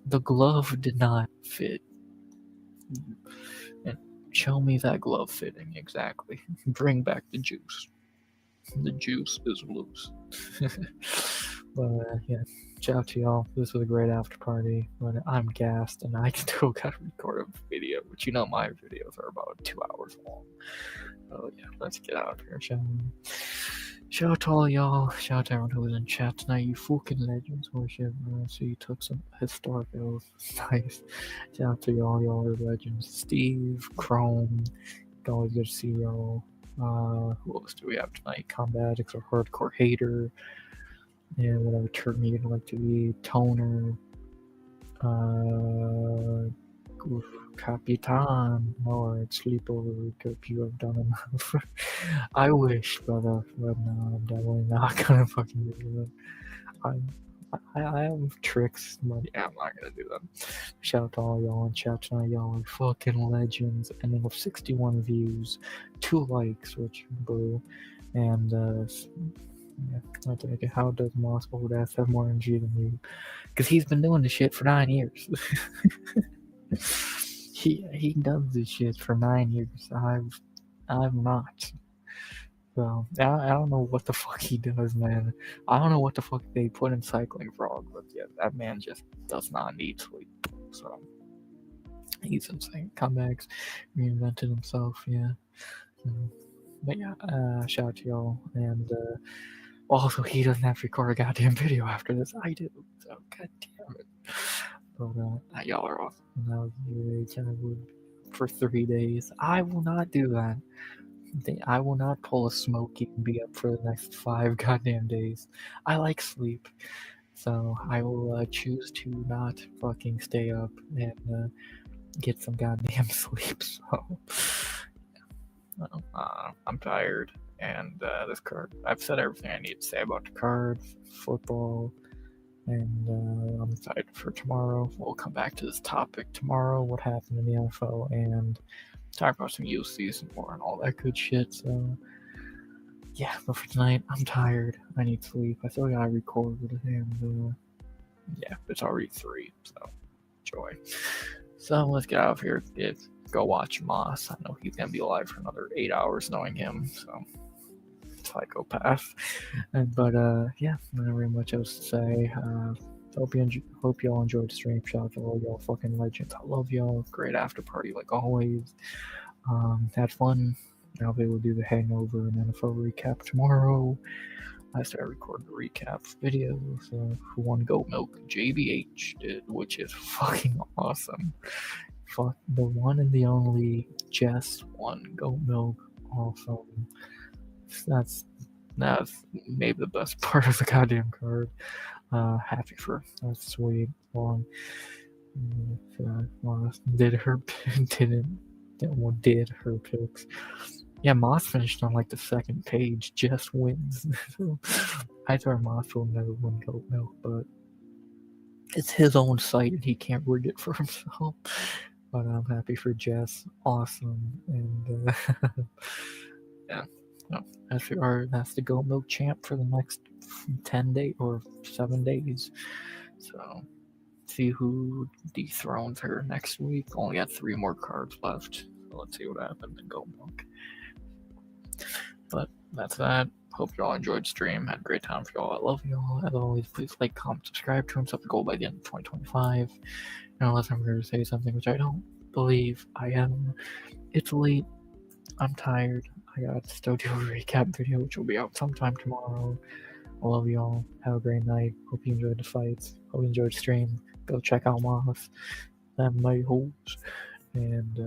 The glove did not fit. And show me that glove fitting exactly. Bring back the juice. The juice is loose. But yeah, shout out to y'all. This was a great after party. But I'm gassed and I still gotta record a video, which you know my videos are about 2 hours long. Oh yeah, let's get out of here, shall we? Shout out to all y'all. Shout out to everyone who was in chat tonight. You fucking legends. Worship. So you took some historic oaths. Nice. Shout out to y'all. Y'all are legends. Steve, Chrome. Always good to see y'all. Who else do we have tonight? Combat Addicts or Hardcore Hater. Yeah, whatever term you'd like to be. Toner. Capitan. Alright, sleepover recap. You have done enough. I wish, brother, but no, I'm definitely not gonna fucking do that. I have tricks, but yeah, I'm not gonna do them. Shout out to all y'all in chat tonight. Y'all are fucking legends. Ending with 61 views, 2 likes, which boo, and yeah, I take it. How does Moss Old ass have more energy than you? Because he's been doing this shit for 9 years. he does this shit for 9 years. I've not. So I don't know what the fuck he does, man. I don't know what the fuck they put in cycling frog, but yeah, that man just does not need sleep. So he's insane. Comebacks, reinvented himself, yeah. But yeah, shout out to y'all. And also, he doesn't have to record a goddamn video after this. I do. So god damn it. But y'all are awesome. That was your age. I would for 3 days. I will not do that. I will not pull a Smokey and be up for the next 5 goddamn days. I like sleep, so I will choose to not fucking stay up and get some goddamn sleep. So, I'm tired, and this card. I've said everything I need to say about the card, football, and I'm excited for tomorrow. We'll come back to this topic tomorrow. What happened in the NFL and talk about some UFC some more and all that good shit. So yeah, but for tonight, I'm tired. I need sleep. I still gotta record, and yeah, it's already 3, so enjoy. So let's get out of here. Go watch Moss. I know he's gonna be alive for another 8 hours, knowing him. So psychopath. But yeah, not very much else to say. Hope y'all enjoyed the stream. Shout out to all y'all fucking legends. I love y'all. Great after party like always. Had fun I'll be able to do the Hangover and NFL recap tomorrow. I started recording the recap video, so who won Goat Milk? JBH did, which is fucking awesome. Fuck, the one and the only Jess won Goat Milk. Awesome. That's maybe the best part of the goddamn card. Happy for that's sweet. Long. Did her did her picks. Yeah, Moss finished on like the second page. Jess wins. So I thought Moss will never win Goat Milk, but it's his own site and he can't rig it for himself. But I'm happy for Jess. Awesome. And yeah. No, that's the Goat Milk champ for the next 10 days or 7 days. So see who dethrones her next week. Only got 3 more cards left. So let's see what happens in Goat Milk. But that's that. Hope you all enjoyed the stream. Had a great time for y'all. I love y'all. As always, please like, comment, subscribe to him. Set the goal by the end of 2025. And unless I'm going to say something which I don't believe I am. It's late. I'm tired. I got to still do a recap video, which will be out sometime tomorrow. I love y'all. Have a great night. Hope you enjoyed the fights. Hope you enjoyed the stream. Go check out Moss. Them night holes. And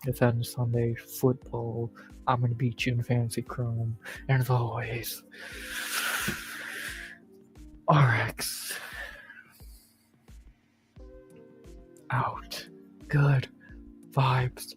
it's on Sunday football. I'm gonna beat you in Fantasy Chrome. And as always, RX out. Good vibes.